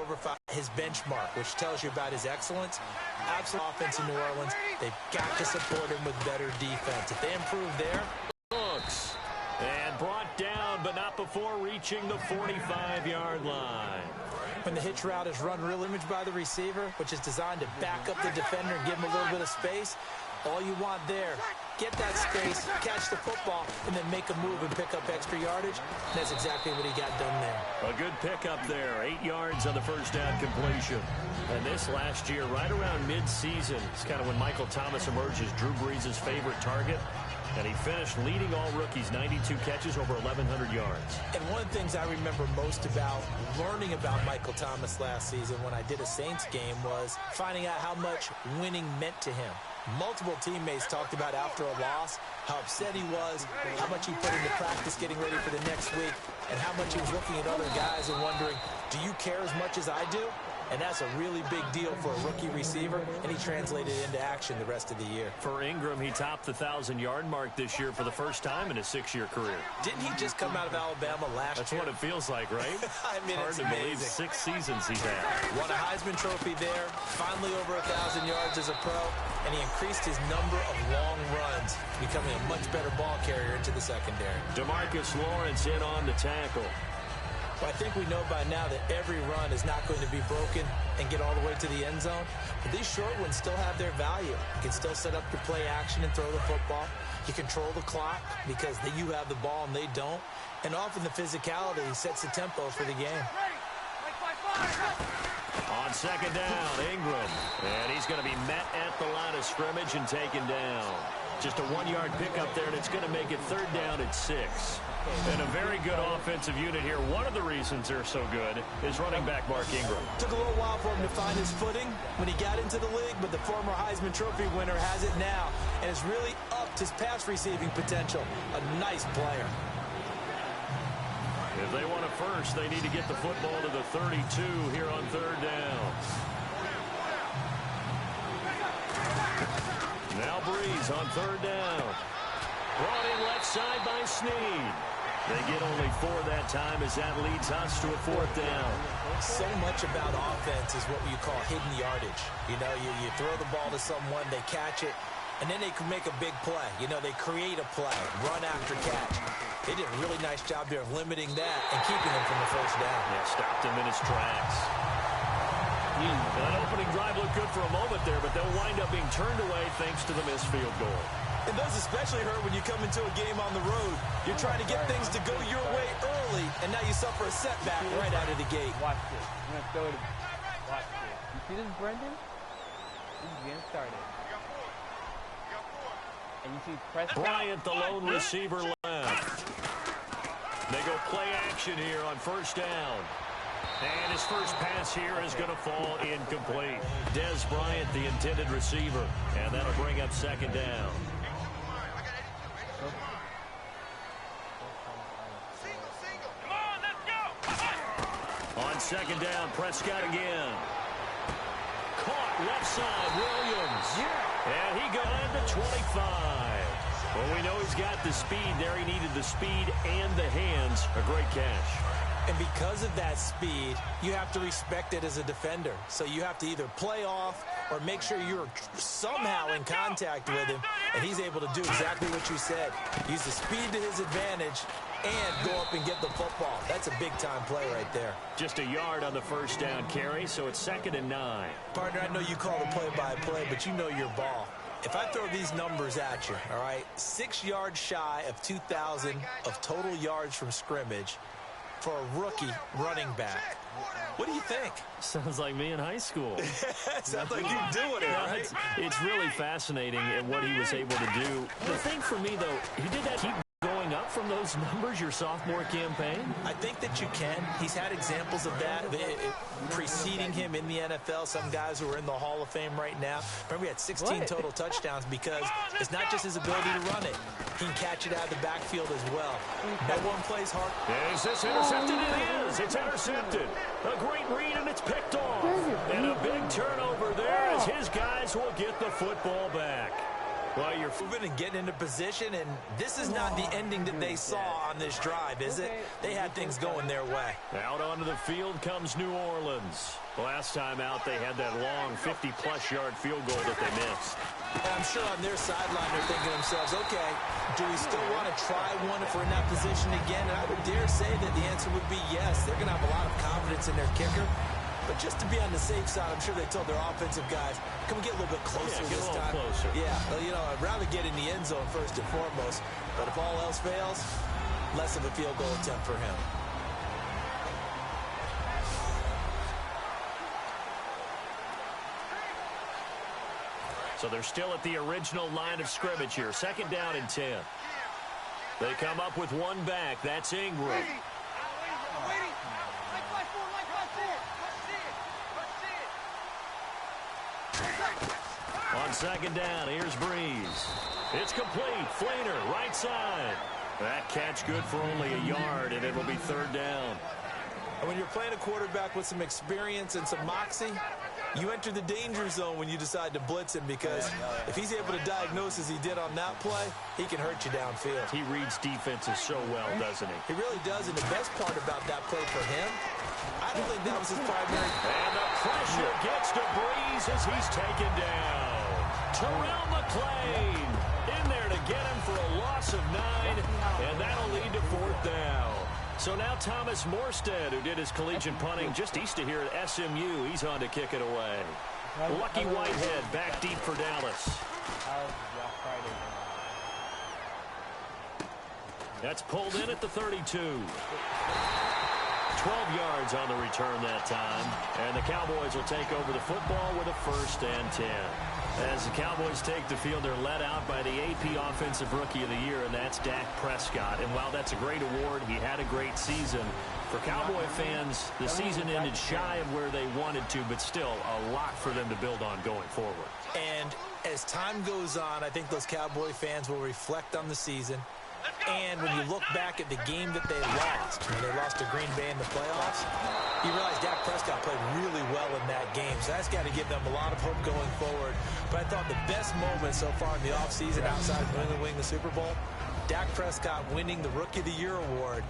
over 5, his benchmark, which tells you about his excellence. Absolute offense in New Orleans. They've got to support him with better defense. If they improve there. Looks. And brought down, but not before reaching the 45-yard line. When the hitch route is run real image by the receiver, which is designed to back up the defender and give him a little bit of space, all you want there, get that space, catch the football, and then make a move and pick up extra yardage. And that's exactly what he got done there. A good pickup there, 8 yards on the first down completion. And this last year, right around mid-season, it's kind of when Michael Thomas emerged as Drew Brees' favorite target. And he finished leading all rookies, 92 catches, over 1,100 yards. And one of the things I remember most about learning about Michael Thomas last season when I did a Saints game was finding out how much winning meant to him. Multiple teammates talked about after a loss how upset he was, how much he put into practice getting ready for the next week, and how much he was looking at other guys and wondering, do you care as much as I do? And that's a really big deal for a rookie receiver, and he translated it into action the rest of the year. For Ingram, he topped the 1,000-yard mark this year for the first time in his 6-year career. Didn't he just come out of Alabama last year? That's what it feels like, right? I mean, hard it's to believe 6 seasons he's had. Won a Heisman Trophy there, finally over 1,000 yards as a pro, and he increased his number of long runs, becoming a much better ball carrier into the secondary. DeMarcus Lawrence in on the tackle. Well, I think we know by now that every run is not going to be broken and get all the way to the end zone. But these short ones still have their value. You can still set up your play action and throw the football. You control the clock because you have the ball and they don't. And often the physicality sets the tempo for the game. On second down, Ingram. And he's going to be met at the line of scrimmage and taken down. Just a 1-yard pickup there, and it's going to make it third down at 6. And a very good offensive unit here. One of the reasons they're so good is running back Mark Ingram. Took a little while for him to find his footing when he got into the league, but the former Heisman Trophy winner has it now, and it's really upped his pass receiving potential. A nice player. If they want a first, they need to get the football to the 32 here on third down. Now Breeze on third down. Brought in left side by Snead. They get only 4 that time as that leads us to a fourth down. So much about offense is what you call hidden yardage. You know, you throw the ball to someone, they catch it, and then they can make a big play. You know, they create a play, run after catch. They did a really nice job there of limiting that and keeping him from the first down. Yeah, stopped him in his tracks. That opening drive looked good for a moment there, but they'll wind up being turned away thanks to the missed field goal. And those especially hurt when you come into a game on the road. You're trying to get things to go your way early, and now you suffer a setback right out of the gate. Watch this. I'm going to throw it. Watch this. You see this, Brendan? This is getting started. And you see Prescott. Bryant, the lone receiver, left. They go play action here on first down. And his first pass here is going to fall incomplete. Dez Bryant, the intended receiver. And that'll bring up second down. On second down, Prescott again. Caught left side, Williams. And he got into 25. Well, we know he's got the speed there. He needed the speed and the hands. A great catch. And because of that speed, you have to respect it as a defender. So you have to either play off or make sure you're somehow in contact with him. And he's able to do exactly what you said. Use the speed to his advantage and go up and get the football. That's a big-time play right there. Just a yard on the first down carry, so it's 2nd and 9. Partner, I know you call the play-by-play, but you know your ball. If I throw these numbers at you, all right, 6 yards shy of 2,000 of total yards from scrimmage for a rookie running back. What do you think? Sounds like me in high school. Sounds like you doing it, right? It's really fascinating at what he was able to do. The thing for me, though, he did that keep going up from those numbers your sophomore campaign? I think that you can. He's had examples of that preceding him in the NFL. Some guys who are in the Hall of Fame right now. Remember, he had 16 total touchdowns because it's not just his ability to run it. He can catch it out of the backfield as well. No one plays hard. Is this intercepted? It is. It's intercepted. A great read, and it's picked off. And a big turnover there as his guys will get the football back. Well, you're moving and getting into position, and this is not the ending that they saw on this drive, is it? They had things going their way. Out onto the field comes New Orleans. Last time out, they had that long 50-plus yard field goal that they missed. And I'm sure on their sideline they're thinking to themselves, okay, do we still want to try one if we're in that position again? And I would dare say that the answer would be yes. They're going to have a lot of confidence in their kicker. But just to be on the safe side, I'm sure they told their offensive guys, can we get a little bit closer this time? Closer. Yeah, well, you know, I'd rather get in the end zone first and foremost. But if all else fails, less of a field goal attempt for him. So they're still at the original line of scrimmage here. 2nd down and 10. They come up with one back. That's Ingram. On 2nd down, here's Breeze. It's complete. Flainer, right side. That catch good for only a yard, and it'll be 3rd down. And when you're playing a quarterback with some experience and some moxie, you enter the danger zone when you decide to blitz him, because if he's able to diagnose as he did on that play, he can hurt you downfield. He reads defenses so well, doesn't he? He really does, and the best part about that play for him, I don't think that was his primary. And the pressure gets to Breeze as he's taken down. Terrell McClain in there to get him for a loss of 9, and that'll lead to 4th down. So now Thomas Morstead, who did his collegiate punting just east of here at SMU, he's on to kick it away. Lucky Whitehead back deep for Dallas. That's pulled in at the 32. 12 yards on the return that time. And the Cowboys will take over the football with a 1st and 10. As the Cowboys take the field, they're led out by the AP Offensive Rookie of the Year, and that's Dak Prescott. And while that's a great award, he had a great season. For Cowboy fans, the season ended shy of where they wanted to, but still a lot for them to build on going forward. And as time goes on, I think those Cowboy fans will reflect on the season. And when you look back at the game that they lost, when they lost to Green Bay in the playoffs, you realize Dak Prescott played really well in that game. So that's got to give them a lot of hope going forward. But I thought the best moment so far in the offseason outside of New England winning the Super Bowl, Dak Prescott winning the Rookie of the Year award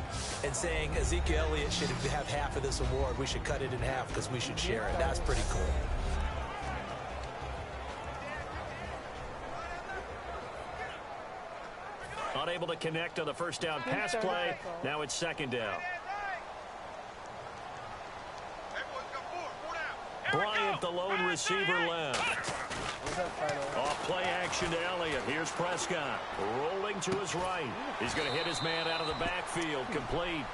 and saying Ezekiel Elliott should have half of this award. We should cut it in half because we should share it. That's pretty cool. Unable to connect on the 1st down pass play. Now it's 2nd down. Bryant, the lone receiver, left. Off play action to Elliott. Here's Prescott rolling to his right. He's going to hit his man out of the backfield. Complete.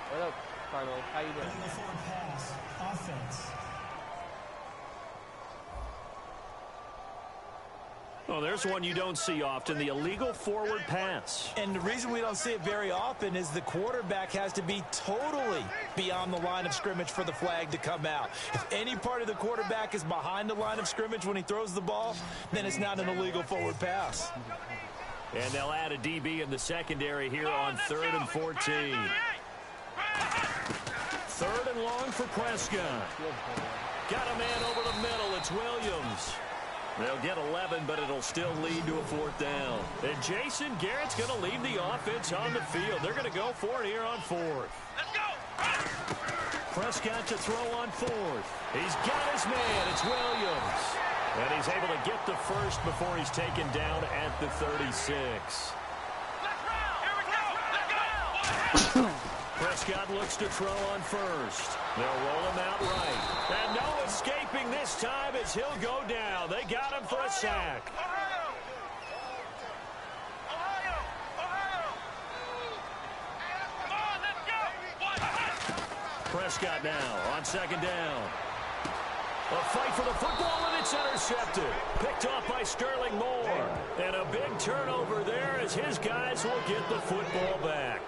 What up, Carlos? How you doing? Pass. Offense. Oh, there's one you don't see often, the illegal forward pass. And the reason we don't see it very often is the quarterback has to be totally beyond the line of scrimmage for the flag to come out. If any part of the quarterback is behind the line of scrimmage when he throws the ball, then it's not an illegal forward pass. And they'll add a DB in the secondary here on 3rd and 14. 3rd and long for Prescott. Got a man over the middle. It's Williams. They'll get 11, but it'll still lead to a 4th down. And Jason Garrett's going to leave the offense on the field. They're going to go for it here on 4th. Let's go! Prescott to throw on 4th. He's got his man. It's Williams. And he's able to get the 1st before he's taken down at the 36. Let's go! Prescott looks to throw on 1st. They'll roll him out right. And no escaping this time as he'll go down. They got him for a sack. Prescott now on 2nd down. A fight for the football, and it's intercepted. Picked off by Sterling Moore. And a big turnover there as his guys will get the football back.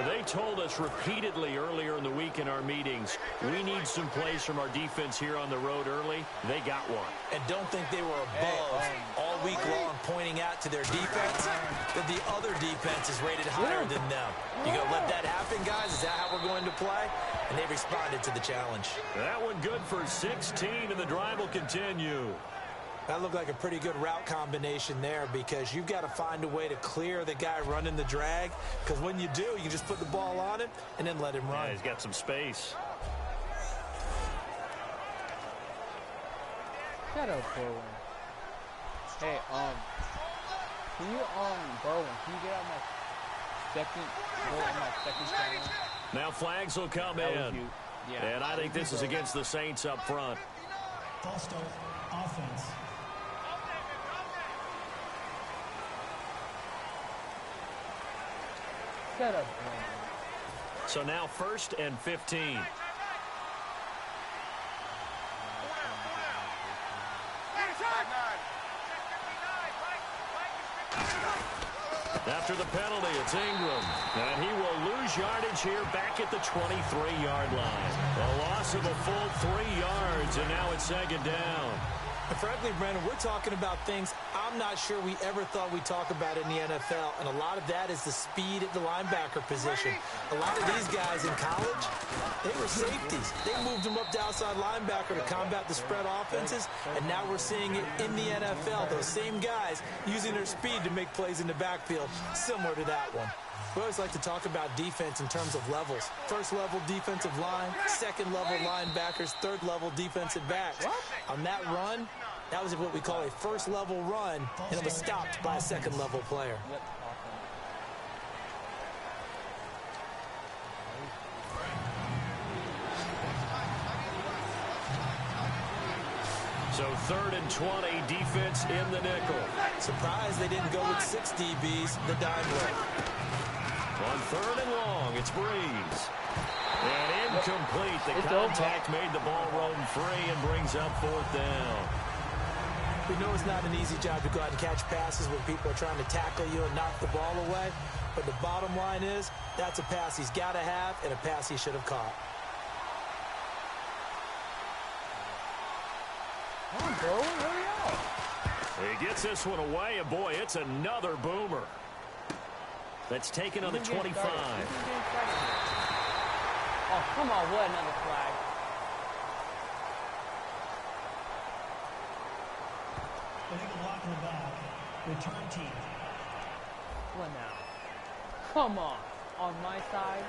They told us repeatedly earlier in the week in our meetings, we need some plays from our defense here on the road early. They got one. And don't think they were above all week long pointing out to their defense that the other defense is rated higher than them. You going to let that happen, guys? Is that how we're going to play? And they responded to the challenge. That one good for 16, and the drive will continue. That looked like a pretty good route combination there because you've got to find a way to clear the guy running the drag, because when you do, you just put the ball on him and then let him run. Yeah, he's got some space. Shut up, Berwin. Hey, can you, Berwin, can you get out my second channel? Now flags will come in. Yeah. And I think this is against the Saints up front. False start, offense. Shut up, Berwin. So now 1st and 15. After the penalty, it's Ingram. And he will lose yardage here back at the 23-yard line. A loss of a full 3 yards, and now it's 2nd down. And frankly, Brandon, we're talking about things I'm not sure we ever thought we'd talk about in the NFL, and a lot of that is the speed at the linebacker position. A lot of these guys in college, they were safeties. They moved them up to outside linebacker to combat the spread offenses, and now we're seeing it in the NFL. Those same guys using their speed to make plays in the backfield, similar to that one. We always like to talk about defense in terms of levels. First level defensive line, second level linebackers, third level defensive backs. On that run, that was what we call a first level run, and it was stopped by a second level player. So 3rd and 20, defense in the nickel. Surprised they didn't go with 6 DBs, the dime look. On 3rd and long, it's Breeze. And incomplete. The contact made the ball roam free and brings up 4th down. We know it's not an easy job to go out and catch passes when people are trying to tackle you and knock the ball away. But the bottom line is, that's a pass he's got to have and a pass he should have caught. Come on, bro. Hurry up. He gets this one away, and boy, it's another boomer. That's taken on the 25. Oh, come on. What another flag. Illegal block in the back. Return team. What now? Come on. On my side.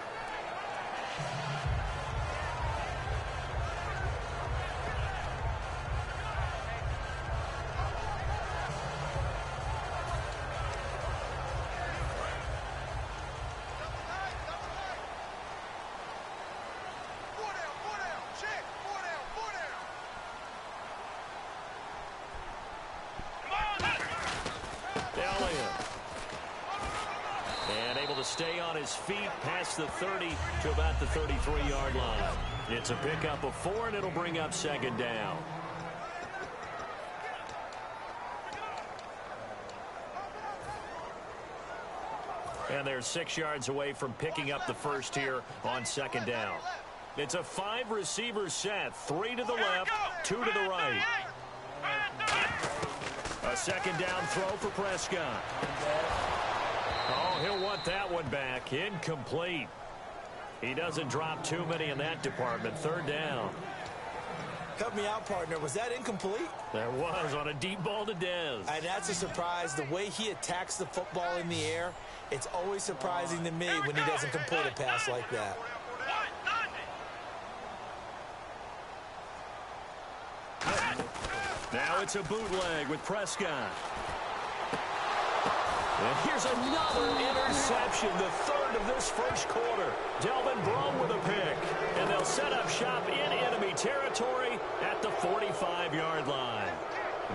Stay on his feet past the 30 to about the 33-yard line. It's a pickup of 4, and it'll bring up 2nd down. And they're 6 yards away from picking up the first here on 2nd down. It's a 5-receiver set, 3 to the left, 2 to the right. A 2nd down throw for Prescott. Oh, he'll want that one back. Incomplete. He doesn't drop too many in that department. 3rd down. Help me out, partner. Was that incomplete? There was on a deep ball to Dez. And that's a surprise. The way he attacks the football in the air, it's always surprising to me when he doesn't complete a pass like that. Now it's a bootleg with Prescott. And here's another interception, the 3rd of this first quarter. Delvin Breaux with a pick. And they'll set up shop in enemy territory at the 45-yard line.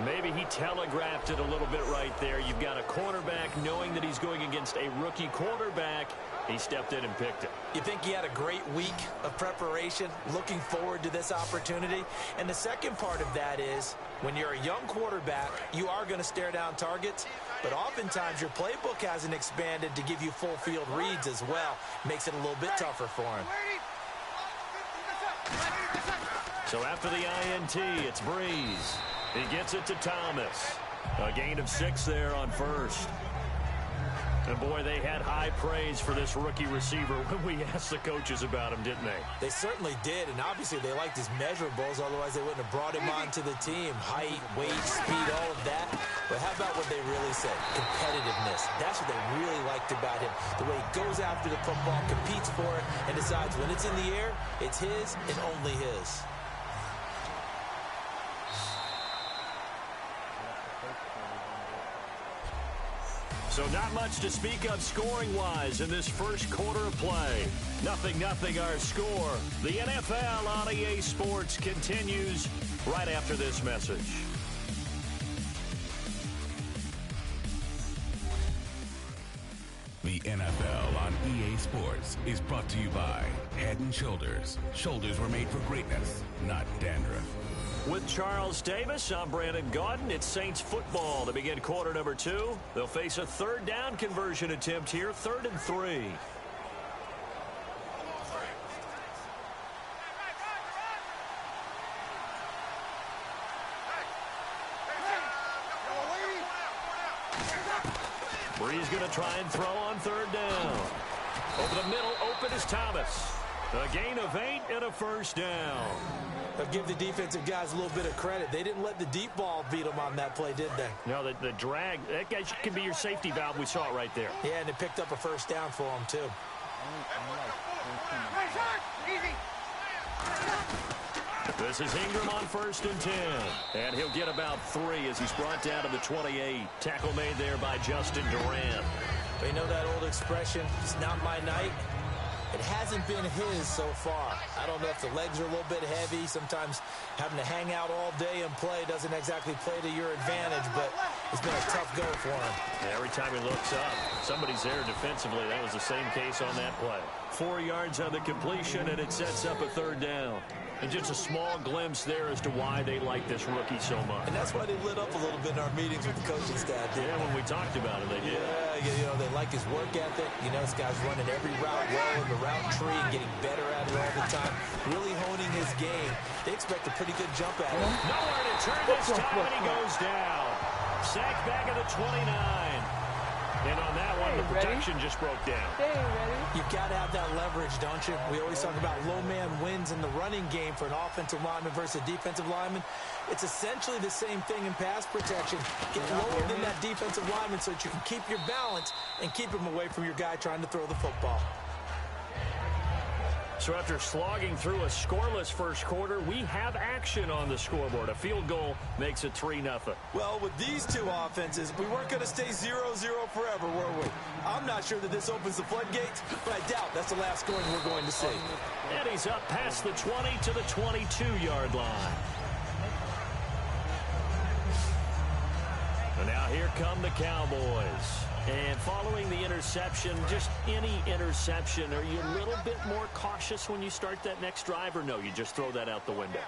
Maybe he telegraphed it a little bit right there. You've got a cornerback knowing that he's going against a rookie quarterback. He stepped in and picked it. You think he had a great week of preparation, looking forward to this opportunity? And the second part of that is, when you're a young quarterback, you are going to stare down targets, but oftentimes your playbook hasn't expanded to give you full field reads as well. Makes it a little bit tougher for him. So after the INT, it's Breeze. He gets it to Thomas. A gain of 6 there on first. And, boy, they had high praise for this rookie receiver when we asked the coaches about him, didn't they? They certainly did, and obviously they liked his measurables. Otherwise, they wouldn't have brought him onto the team. Height, weight, speed, all of that. But how about what they really said? Competitiveness. That's what they really liked about him. The way he goes after the football, competes for it, and decides when it's in the air, it's his and only his. So not much to speak of scoring-wise in this first quarter of play. 0-0 our score. The NFL on EA Sports continues right after this message. The NFL on EA Sports is brought to you by Head & Shoulders. Shoulders were made for greatness, not dandruff. With Charles Davis, I'm Brandon Gaudin. It's Saints football to begin quarter number 2. They'll face a third down conversion attempt here, 3rd and 3. Bree's going to try and throw on 3rd down. Over the middle, open is Thomas. A gain of 8 and a first down. I'll give the defensive guys a little bit of credit. They didn't let the deep ball beat them on that play, did they? No, the drag, that guy can be your safety valve. We saw it right there. Yeah, and it picked up a first down for them, too. This is Ingram on 1st and 10. And he'll get about 3 as he's brought down to the 28. Tackle made there by Justin Durant. You know that old expression, it's not my night? It hasn't been his so far. I don't know if the legs are a little bit heavy. Sometimes having to hang out all day and play doesn't exactly play to your advantage, but it's been a tough go for him. Yeah, every time he looks up, somebody's there defensively. That was the same case on that play. 4 yards on the completion, and it sets up a 3rd down. And just a small glimpse there as to why they like this rookie so much. And that's why they lit up a little bit in our meetings with the coaching staff. Yeah, when we talked about it, they did. Yeah, you know, they like his work ethic. You know, this guy's running every route well in the route tree and getting better at it all the time. Really honing his game. They expect a pretty good jump at him. Nowhere to turn this time, and he goes down. Sacked back at the 29. And on that one, the protection just broke down. You've got to have that leverage, don't you? We always talk about low man wins in the running game for an offensive lineman versus a defensive lineman. It's essentially the same thing in pass protection. Get lower than that defensive lineman so that you can keep your balance and keep him away from your guy trying to throw the football. So after slogging through a scoreless first quarter, we have action on the scoreboard. A field goal makes it 3-0. Well, with these two offenses, we weren't going to stay 0-0 forever, were we? I'm not sure that this opens the floodgates, but I doubt that's the last scoring we're going to see. And he's up past the 20 to the 22-yard line. And now here come the Cowboys. And following the interception, just any interception, are you a little bit more cautious when you start that next drive, or no, you just throw that out the window?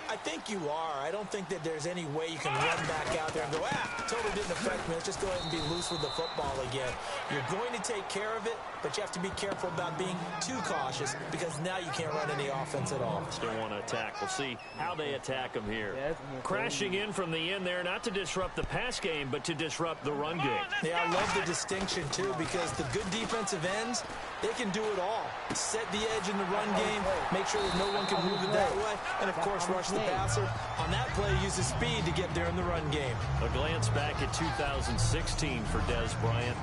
I think you are. I don't think that there's any way you can run back out there and go, totally didn't affect me. Let's just go ahead and be loose with the football again. You're going to take care of it, but you have to be careful about being too cautious because now you can't run any offense at all. Still want to attack. We'll see how they attack them here. Crashing in from the end there, not to disrupt the pass game, but to disrupt the run game. Yeah, I love the distinction, too, because the good defensive ends, they can do it all. Set the edge in the run game, make sure that no one can move it that way, and, of course, rush the passer. On that play, use his speed to get there in the run game. A glance back at 2016 for Dez Bryant.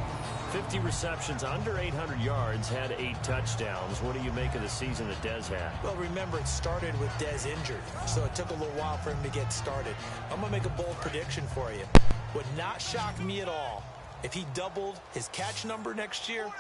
50 receptions, under 800 yards, had 8 touchdowns. What do you make of the season that Dez had? Well, remember, it started with Dez injured, so it took a little while for him to get started. I'm going to make a bold prediction for you. Would not shock me at all if he doubled his catch number next year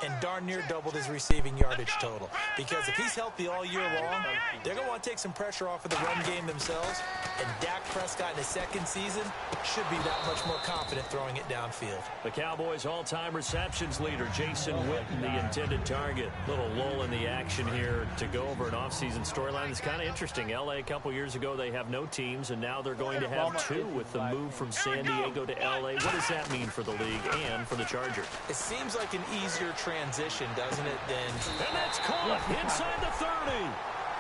and darn near doubled his receiving yardage total. Because if he's healthy all year long, they're going to want to take some pressure off of the run game themselves, and Dak Prescott in his second season should be that much more confident throwing it downfield. The Cowboys' all-time receptions leader, Jason Witten, the intended target. Little lull in the action here to go over an offseason storyline that's kind of interesting. L.A. a couple years ago, they have no teams, and now they're going to have 2 with the move from San Diego to L.A. What does that mean for the league and for the Chargers? It seems like an easier transition, doesn't it, than... And that's caught inside the 30.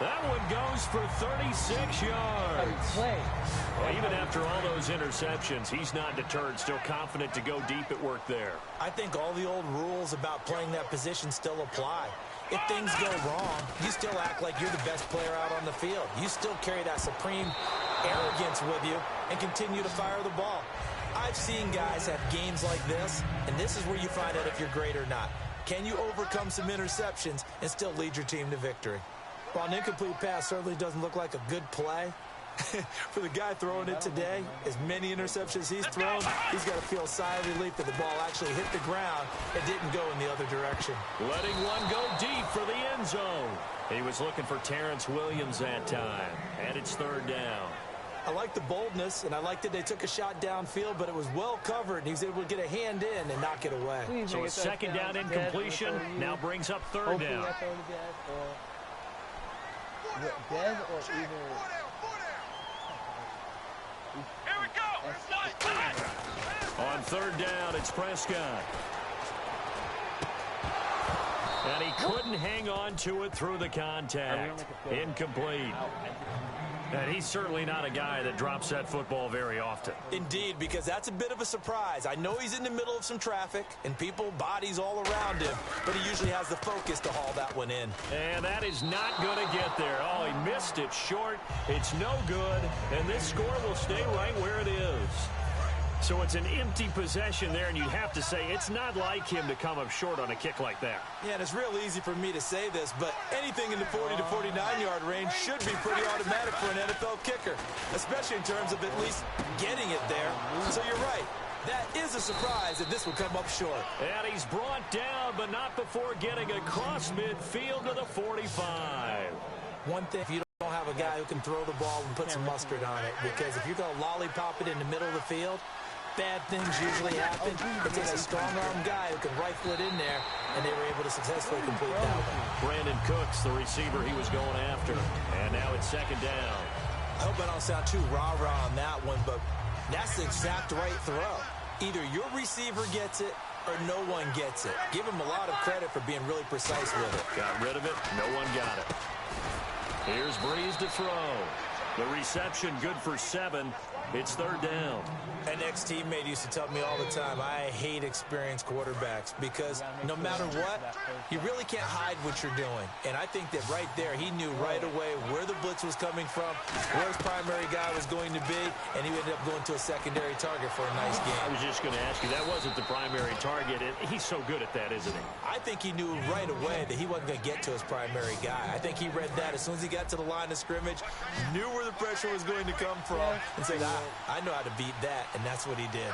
That one goes for 36 yards. Well, even after all those interceptions, he's not deterred, still confident to go deep at work there. I think all the old rules about playing that position still apply. If things go wrong, you still act like you're the best player out on the field. You still carry that supreme arrogance with you and continue to fire the ball. I've seen guys have games like this, and this is where you find out if you're great or not. Can you overcome some interceptions and still lead your team to victory? While an incomplete pass certainly doesn't look like a good play, for the guy throwing it today, as many interceptions he's thrown, he's got to feel a sigh of relief that the ball actually hit the ground and didn't go in the other direction. Letting one go deep for the end zone. He was looking for Terrence Williams that time, and it's third down. I like the boldness, and I like that they took a shot downfield, but it was well covered, and he was able to get a hand in and knock it away. So a second down incompletion now brings up third down. Dead or either... Here we go. On third down, it's Prescott. And he couldn't hang on to it through the contact. Incomplete. And he's certainly not a guy that drops that football very often. Indeed, because that's a bit of a surprise. I know he's in the middle of some traffic and people, bodies all around him, but he usually has the focus to haul that one in. And that is not going to get there. Oh, he missed it short. It's no good, and this score will stay right where it is. So it's an empty possession there, and you have to say it's not like him to come up short on a kick like that. Yeah, and it's real easy for me to say this, but anything in the 40 to 49-yard range should be pretty automatic for an NFL kicker, especially in terms of at least getting it there. So you're right. That is a surprise that this will come up short. And he's brought down, but not before getting across midfield to the 45. One thing, if you don't have a guy who can throw the ball and put some mustard on it, because if you're going to lollipop it in the middle of the field, bad things usually happen. It takes a strong-arm guy who can rifle it in there, and they were able to successfully complete that one. Brandon Cooks, the receiver he was going after. And now it's second down. I hope I don't sound too rah-rah on that one, but that's the exact right throw. Either your receiver gets it or no one gets it. Give him a lot of credit for being really precise with it. Got rid of it. No one got it. Here's Breeze to throw. The reception good for 7. It's third down. An ex-teammate used to tell me all the time, I hate experienced quarterbacks because no matter what, you really can't hide what you're doing. And I think that right there, he knew right away where the blitz was coming from, where his primary guy was going to be, and he ended up going to a secondary target for a nice game. I was just going to ask you, that wasn't the primary target, and he's so good at that, isn't he? I think he knew right away that he wasn't going to get to his primary guy. I think he read that as soon as he got to the line of scrimmage, knew where the pressure was going to come from, and said, I know how to beat that, and that's what he did.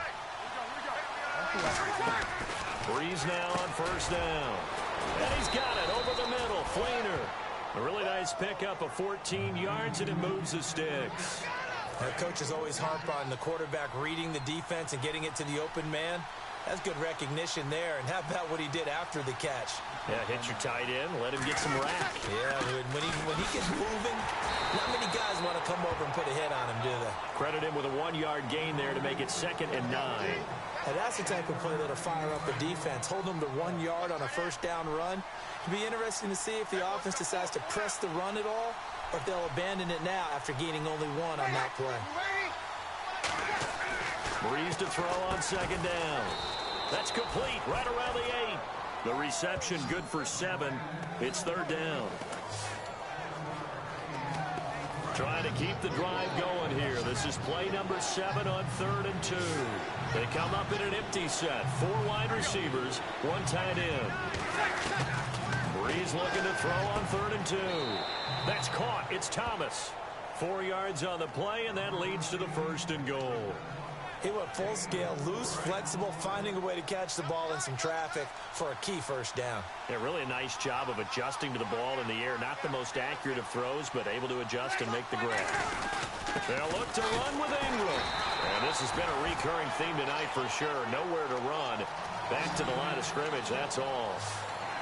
Breeze now on first down. And he's got it over the middle. Flainer. A really nice pickup of 14 yards, and it moves the sticks. Now, coaches always harp on the quarterback reading the defense and getting it to the open man. That's good recognition there. And how about what he did after the catch? Yeah, hit your tight end, let him get some rack. Yeah, when he gets moving, not many guys want to come over and put a hit on him, do they? Credit him with a 1-yard gain there to make it 2nd and 9. And that's the type of play that'll fire up the defense. Hold them to 1 yard on a first down run. It'll be interesting to see if the offense decides to press the run at all or if they'll abandon it now after gaining only 1 on that play. Breeze to throw on second down. That's complete right around the 8. The reception good for 7. It's third down. Trying to keep the drive going here. This is play number 7 on 3rd and 2. They come up in an empty set. 4 wide receivers, 1 tight end. Breeze looking to throw on 3rd and 2. That's caught. It's Thomas. 4 yards on the play, and that leads to the 1st and goal. He went full scale, loose, flexible, finding a way to catch the ball in some traffic for a key first down. Yeah, really a nice job of adjusting to the ball in the air. Not the most accurate of throws, but able to adjust and make the grab. They'll look to run with Ingram. And this has been a recurring theme tonight for sure. Nowhere to run. Back to the line of scrimmage, that's all.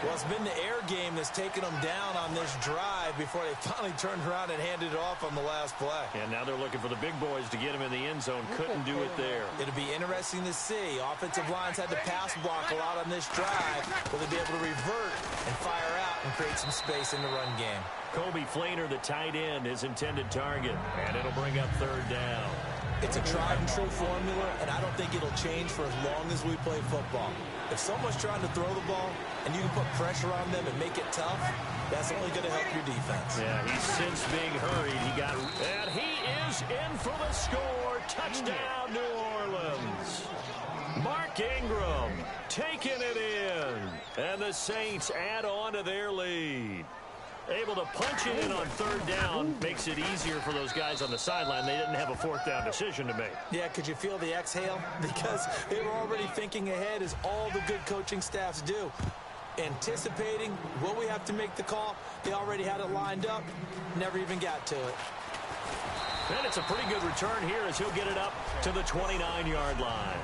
Well, it's been the air game that's taken them down on this drive. drive before they finally turned around and handed it off on the last play. And now they're looking for the big boys to get him in the end zone. Couldn't do it there. It'll be interesting to see. Offensive lines had to pass block a lot on this drive. Will they be able to revert and fire out and create some space in the run game? Kobe Flainer, the tight end, his intended target. And it'll bring up third down. It's a tried-and-true formula, and I don't think it'll change for as long as we play football. If someone's trying to throw the ball and you can put pressure on them and make it tough, that's only going to help your defense. Yeah, he's since being hurried. And he is in for the score. Touchdown, New Orleans. Mark Ingram taking it in. And the Saints add on to their lead. Able to punch it in on third down makes it easier for those guys on the sideline. They didn't have a fourth down decision to make. Yeah, could you feel the exhale? Because they were already thinking ahead, as all the good coaching staffs do. Anticipating, will we have to make the call? They already had it lined up, never even got to it. And it's a pretty good return here as he'll get it up to the 29-yard line.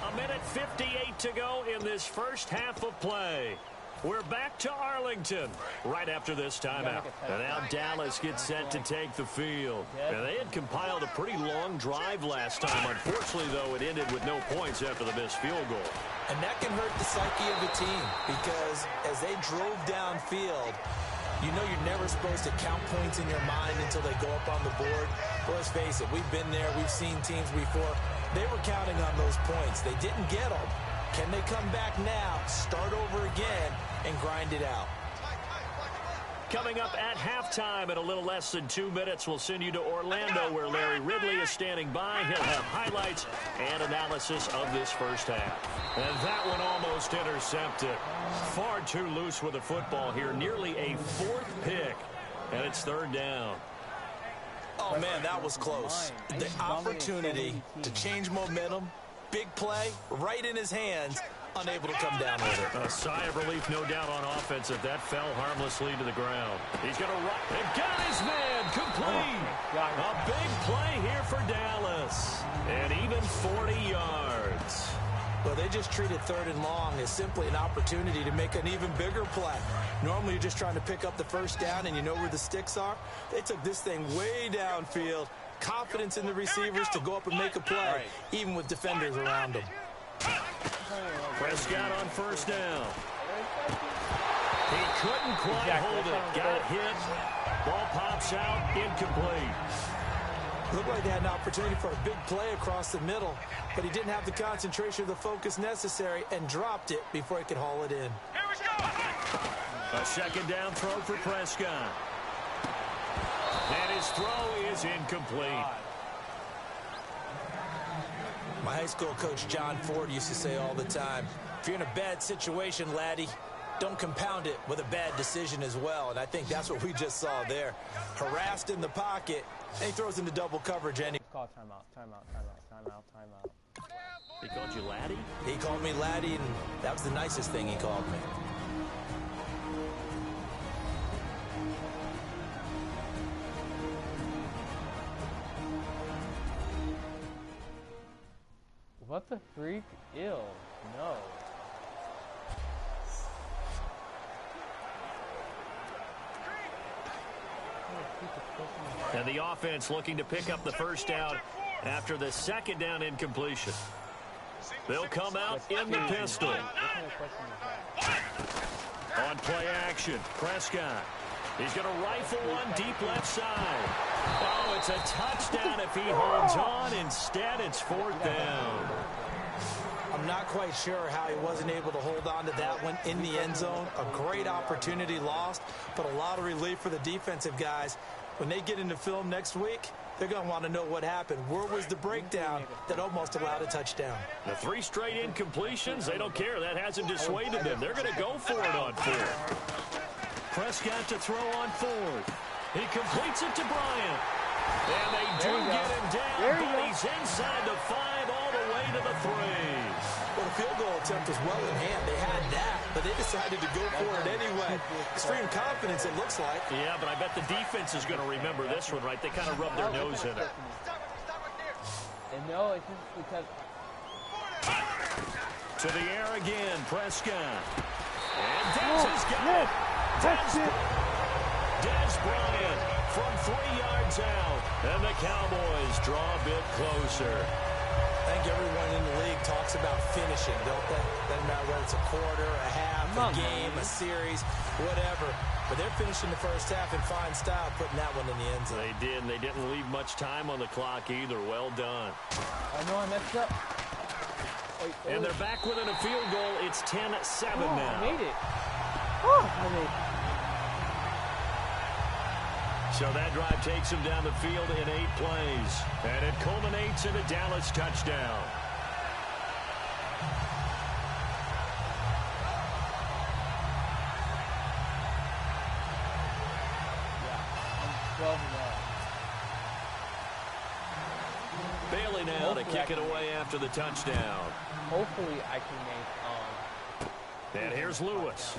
1:58 to go in this first half of play. We're back to Arlington right after this timeout. And now Dallas gets set to take the field. And they had compiled a pretty long drive last time. Unfortunately, though, it ended with no points after the missed field goal. And that can hurt the psyche of the team, because as they drove downfield, you know you're never supposed to count points in your mind until they go up on the board. Well, let's face it, we've been there. We've seen teams before. They were counting on those points. They didn't get them. Can they come back now, start over again, and grind it out? Coming up at halftime in a little less than 2 minutes, we'll send you to Orlando, where Larry Ridley is standing by. He'll have highlights and analysis of this first half. And that one almost intercepted. Far too loose with the football here. Nearly a fourth pick. And it's third down. Oh, man, that was close. The opportunity to change momentum, big play, right in his hands, unable to come down with it. A sigh of relief, no doubt, on offense if that fell harmlessly to the ground. He's going to run. And got his man complete. A big play here for Dallas. And even 40 yards. Well, they just treated third and long as simply an opportunity to make an even bigger play. Normally, you're just trying to pick up the first down and you know where the sticks are. They took this thing way downfield. Confidence in the receivers to go up and make a play, even with defenders around them. Prescott on first down. He couldn't quite hold it. Got hit. Ball pops out. Incomplete. Looked like they had an opportunity for a big play across the middle, but he didn't have the concentration or the focus necessary and dropped it before he could haul it in. A second down throw for Prescott. And his throw is incomplete. My high school coach, John Ford, used to say all the time, if you're in a bad situation, laddie, don't compound it with a bad decision as well. And I think that's what we just saw there. Harassed in the pocket, and he throws into double coverage. And Call timeout. He called you laddie? He called me laddie, and that was the nicest thing he called me. What the freak? Ew. No. And the offense looking to pick up the first down after the second down incompletion. They'll come out in the pistol. On play action, Prescott. He's going to rifle one deep left side. Oh, it's a touchdown if he holds on. Instead, it's fourth down. I'm not quite sure how he wasn't able to hold on to that one in the end zone. A great opportunity lost, but a lot of relief for the defensive guys. When they get into film next week, they're going to want to know what happened. Where was the breakdown that almost allowed a touchdown? The 3 straight incompletions, they don't care. That hasn't dissuaded them. They're going to go for it on fourth. Prescott to throw on fourth. He completes it to Bryant. And they do get him down, but he's inside the 5 all the way to the 3. Well, the field goal attempt was well in hand. They had that, but they decided to go for it anyway. Extreme confidence, it looks like. Yeah, but I bet the defense is going to remember this one, right? They kind of rubbed their nose in it. And no, it's just because... To the air again, Prescott. And Dez has got it. Des Bryant from 3 yards out. And the Cowboys draw a bit closer. I think everyone in the league talks about finishing, don't they? Doesn't matter whether it's a quarter, a half, a game, a series, whatever. But they're finishing the first half in fine style, putting that one in the end zone. They did, and they didn't leave much time on the clock either. Well done. I know I messed up. And they're back within a field goal. It's 10-7 now. I made it. Oh, I made it. So that drive takes them down the field in 8 plays. And it culminates in a Dallas touchdown. Bailey now to kick it away after the touchdown. Hopefully I can make and here's Lewis.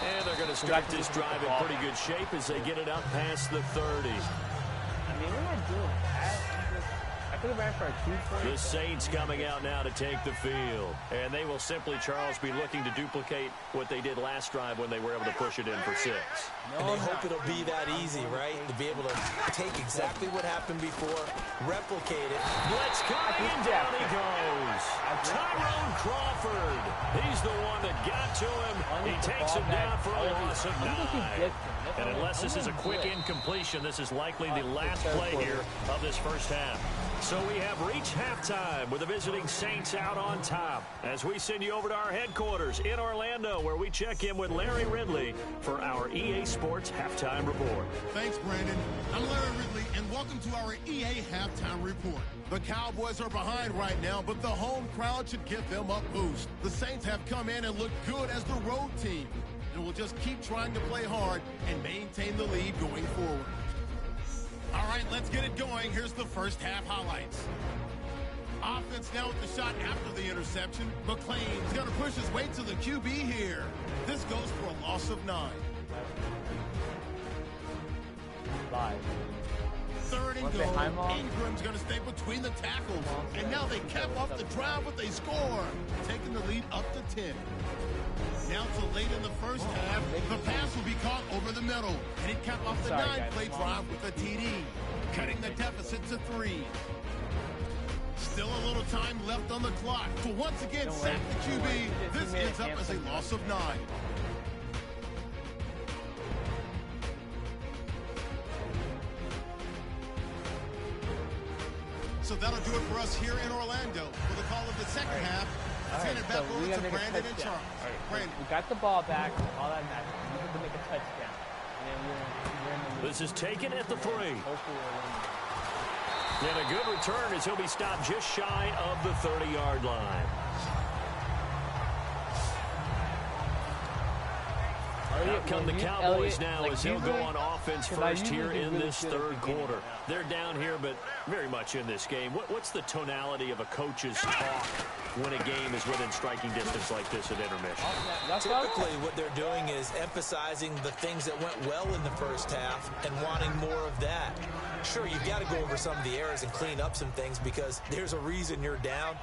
And they're going to start this drive in pretty good shape as they get it up past the 30. I mean, we're not doing that. I could have ran for a 2-point. The Saints coming out now to take the field. And they will simply, Charles, be looking to duplicate what they did last drive when they were able to push it in for 6. And they hope it'll be that easy, right? To be able to take exactly what happened before, replicate it. Blitz coming, and down he goes. Tyrone Crawford. He's the one that got to him. He takes him down for a loss of 9. And unless this is a quick incompletion, this is likely the last play here of this first half. So we have reached halftime with the visiting Saints out on top as we send you over to our headquarters in Orlando, where we check in with Larry Ridley for our EA Sports Halftime Report. Thanks, Brandon. I'm Larry Ridley, and welcome to our EA Halftime Report. The Cowboys are behind right now, but the home crowd should give them a boost. The Saints have come in and look good as the road team, and will just keep trying to play hard and maintain the lead going forward. All right, let's get it going. Here's the first half highlights. Offense now with the shot after the interception. McClain's going to push his way to the QB here. This goes for a loss of 9. 5. Third and goal. Ingram's going to stay between the tackles. And now they cap off the drive with a score, taking the lead up to 10. Now to late in the first half, the pass will be caught over the middle. And it cap off the 9-play drive with a TD, cutting the deficit to 3. Still a little time left on the clock to once again sack the QB. This ends up as a loss of 9. So that'll do it for us here in Orlando. For the call of the second half, let's hand it back over to Brandon and Charles. Brandon. We got the ball back. All that matters. We have to make a touchdown. And then we're in the lead. This is taken at the 3. Hopefully we're And a good return as he'll be stopped just shy of the 30-yard line. Out come the Cowboys now as he'll go on offense first here in this third quarter. They're down here, but very much in this game. What's the tonality of a coach's talk when a game is within striking distance like this at intermission? Typically, what they're doing is emphasizing the things that went well in the first half and wanting more of that. Sure, you've got to go over some of the errors and clean up some things because there's a reason you're down.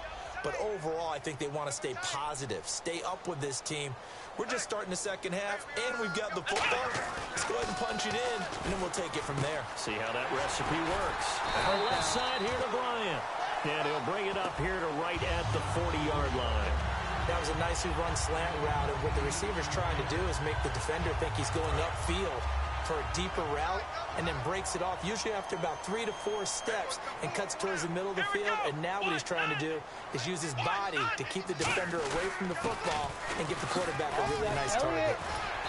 But overall, I think they want to stay positive, stay up with this team. We're just starting the second half, and we've got the football. Let's go ahead and punch it in, and then we'll take it from there. See how that recipe works. Our left side here to Bryant. And he'll bring it up here to right at the 40-yard line. That was a nicely run slant route, and what the receiver's trying to do is make the defender think he's going upfield for a deeper route, and then breaks it off, usually after about 3 to 4 steps, and cuts towards the middle of the field. And now what he's trying to do is use his body to keep the defender away from the football and give the quarterback a really nice target.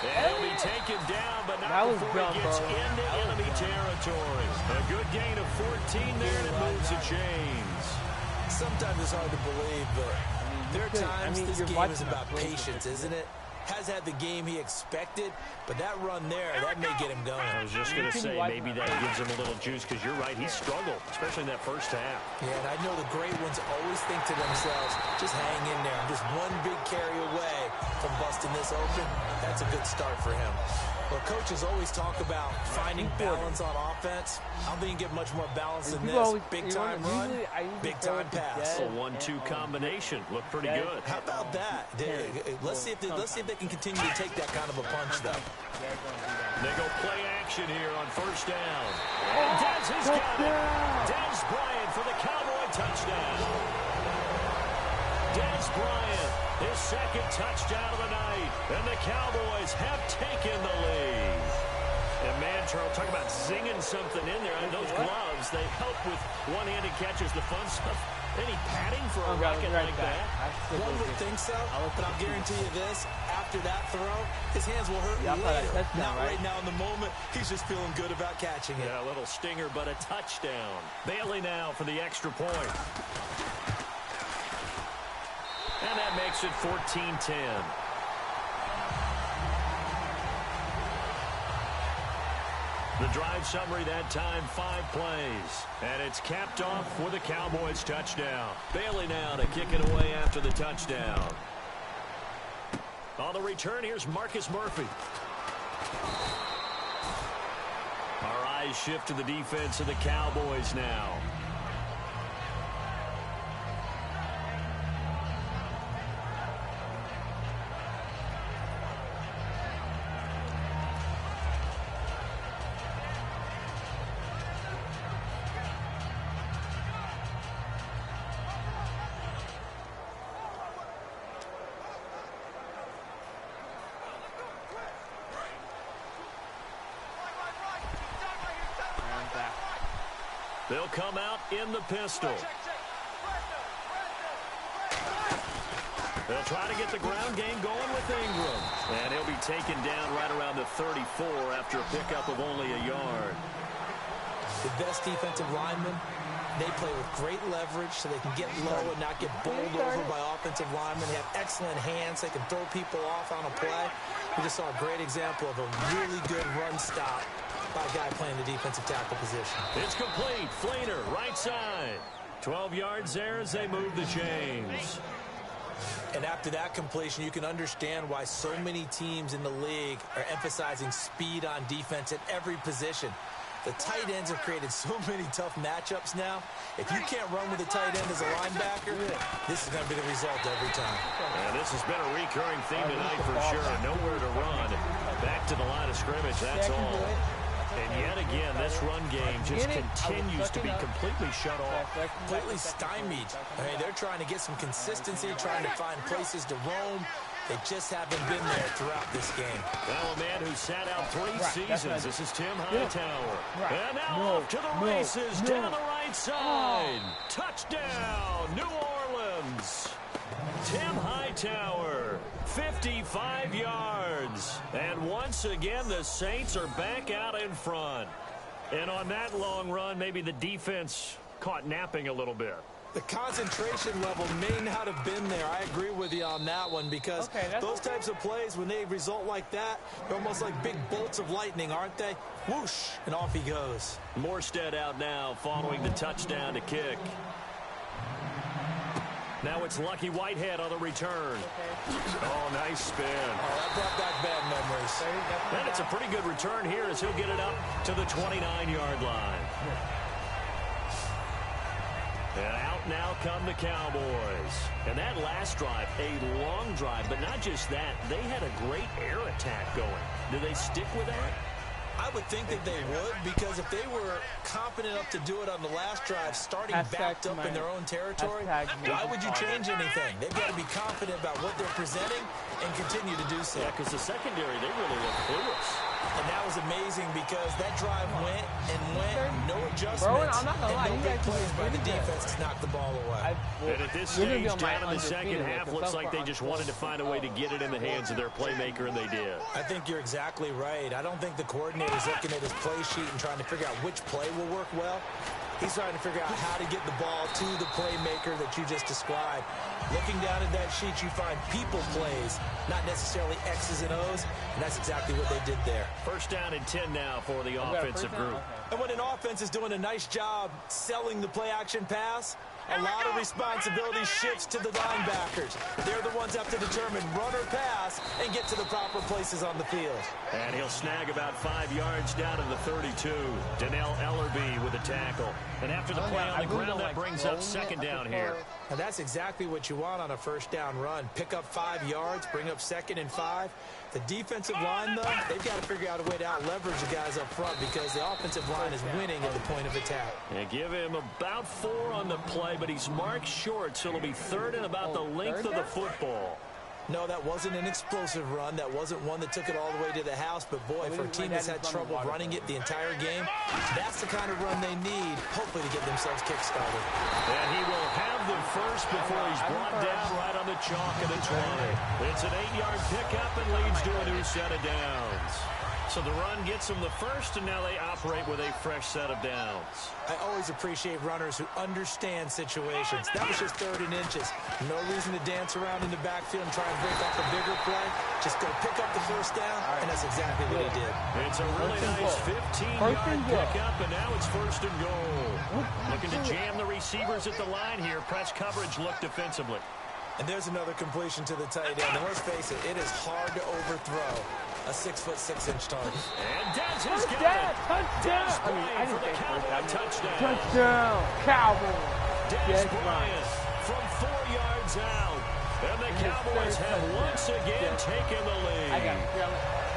And he'll be taken down, but not before he gets into enemy territory. A good gain of 14 there, and it moves the chains. Sometimes it's hard to believe, but there are times this game is about patience, isn't it? Has had the game he expected, but that run there, that may get him going. I was just going to say, maybe that gives him a little juice, because you're right, he struggled, especially in that first half. Yeah, and I know the great ones always think to themselves, just hang in there. I'm just one big carry away from busting this open. That's a good start for him. Well, coaches always talk about finding balance on offense. I don't think you can get much more balance than this. Big-time run, big-time pass. A 1-2 combination. Looked pretty good. How about that? Let's see if they can continue to take that kind of a punch, though. They go play action here on first down. And Dez has got it. Dez Bryant for the Cowboy touchdown. Dez Bryant, his second touchdown of the night. And the Cowboys have taken the lead. And man, Charles, talk about zinging something in there. And those gloves, they help with one-handed catches, the fun stuff. Any padding for a rocket like that? One would think so, but I'll guarantee you this. After that throw, his hands will hurt later. Not right now in the moment. He's just feeling good about catching it. Yeah, a little stinger, but a touchdown. Bailey now for the extra point. And that makes it 14-10. The drive summary that time, 5 plays. And it's capped off with a Cowboys touchdown. Bailey now to kick it away after the touchdown. On the return, here's Marcus Murphy. Our eyes shift to the defense of the Cowboys now. They'll come out in the pistol. They'll try to get the ground game going with Ingram. And he'll be taken down right around the 34 after a pickup of only a yard. The best defensive linemen, they play with great leverage so they can get low and not get bowled over by offensive linemen. They have excellent hands. They can throw people off on a play. We just saw a great example of a really good run stop by a guy playing the defensive tackle position. It's complete. Flainer, right side. 12 yards there as they move the chains. And after that completion, you can understand why so many teams in the league are emphasizing speed on defense at every position. The tight ends have created so many tough matchups now. If you can't run with a tight end as a linebacker, this is going to be the result every time. And this has been a recurring theme tonight for sure. Nowhere to run. Back to the line of scrimmage, that's all. And yet again, this run game just continues to be completely shut off. Completely stymied. I mean, they're trying to get some consistency, trying to find places to roam. They just haven't been there throughout this game. Well, a man who sat out 3 seasons. This is Tim Hightower. And now off to the races down the right side. Touchdown, New Orleans. Tim Hightower, 55 yards. And once again, the Saints are back out in front. And on that long run, maybe the defense caught napping a little bit. The concentration level may not have been there. I agree with you on that one because those types of plays, when they result like that, they're almost like big bolts of lightning, aren't they? Whoosh, and off he goes. Morstead out now following the touchdown to kick. Now it's Lucky Whitehead on the return. Oh, nice spin. Oh, that brought back bad memories. And it's a pretty good return here as he'll get it up to the 29-yard line. And out now come the Cowboys. And that last drive, a long drive, but not just that. They had a great air attack going. Do they stick with that? I would think that they would, because if they were confident enough to do it on the last drive, starting backed up in their own territory, why would you change anything? They've got to be confident about what they're presenting and continue to do so. Yeah, because the secondary, they really look clueless. And that was amazing because that drive went and went, no adjustments, and no big plays by the defense to knock the ball away. And at this stage, down in the second half, looks like they just wanted to find a way to get it in the hands of their playmaker, and they did. I think you're exactly right. I don't think the coordinator's looking at his play sheet and trying to figure out which play will work well. He's trying to figure out how to get the ball to the playmaker that you just described. Looking down at that sheet, you find people plays, not necessarily X's and O's, and that's exactly what they did there. First down and 10 now for the offensive group. And when an offense is doing a nice job selling the play-action pass, a lot of responsibility shifts to the linebackers. They're the ones that have to determine run or pass and get to the proper places on the field. And he'll snag about 5 yards down to the 32. Donnell Ellerbe with a tackle. And after the play on the ground, that brings up second down here. And that's exactly what you want on a first down run. Pick up 5 yards, bring up 2nd and 5. The defensive line, though, they've got to figure out a way to out-leverage the guys up front because the offensive line is winning at the point of attack. And give him about 4 on the play, but he's marked short, so it'll be 3rd and about the length of the football. No, that wasn't an explosive run. That wasn't one that took it all the way to the house. But, boy, for a team that's had trouble running it the entire game, that's the kind of run they need, hopefully, to get themselves kick-started. And he will have the first before he's brought down right on the chalk of the 20. It's an 8-yard pickup and leads to a new set of downs. So the run gets them the first, and now they operate with a fresh set of downs. I always appreciate runners who understand situations. That was just 3rd and inches. No reason to dance around in the backfield and try and break off a bigger play. Just go pick up the first down, and that's exactly what he did. It's a really nice 15-yard pickup, and now it's 1st and goal. Looking to jam the receivers at the line here. Press coverage look defensively. And there's another completion to the tight end. And let's face it, it is hard to overthrow a 6'6" target. And Dez has got it. Touchdown! Dez for the Cowboy touchdown. Touchdown! Cowboy! Dez Bryant from 4 yards out. And the Cowboys have once again taken the lead.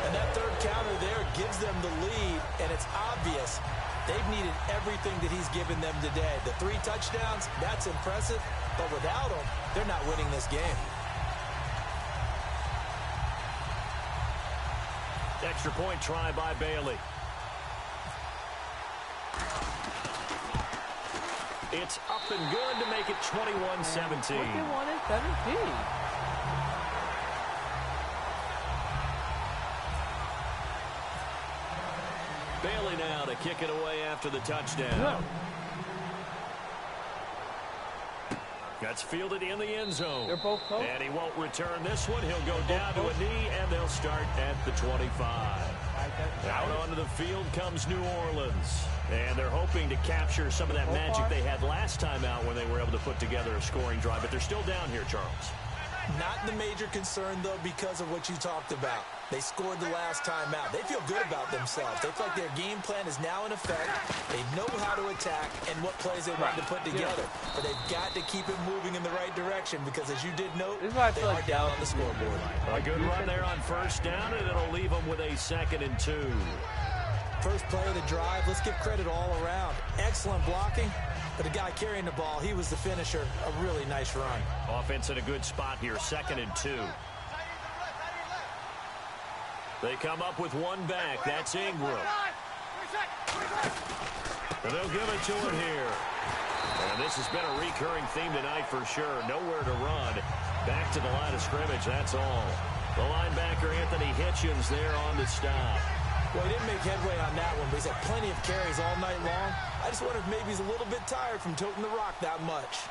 And that 3rd counter there gives them the lead, and it's obvious they've needed everything that he's given them today. The 3 touchdowns, that's impressive, but without him, they're not winning this game. Extra point try by Bailey. It's up and good to make it 21-17. 21-17. Bailey now to kick it away after the touchdown. That's fielded in the end zone. They're both close. And he won't return this one. He'll go down to a knee, and they'll start at the 25. Out onto the field comes New Orleans. And they're hoping to capture some of that magic they had last time out when they were able to put together a scoring drive. But they're still down here, Charles. Not the major concern, though, because of what you talked about. They scored the last time out. They feel good about themselves. They feel like their game plan is now in effect. They know how to attack and what plays they want to put together. But they've got to keep it moving in the right direction because, as you did note, they are down on the scoreboard. A good run there on 1st down, and it'll leave them with a 2nd and 2. First play of the drive, let's give credit all around. Excellent blocking, but the guy carrying the ball, he was the finisher. A really nice run. Offense in a good spot here, 2nd and 2. They come up with one back. That's Ingram. And they'll give it to him here. And this has been a recurring theme tonight for sure. Nowhere to run. Back to the line of scrimmage, that's all. The linebacker, Anthony Hitchens, there on the stop. Well, he didn't make headway on that one, but he's had plenty of carries all night long. I just wonder if maybe he's a little bit tired from toting the rock that much.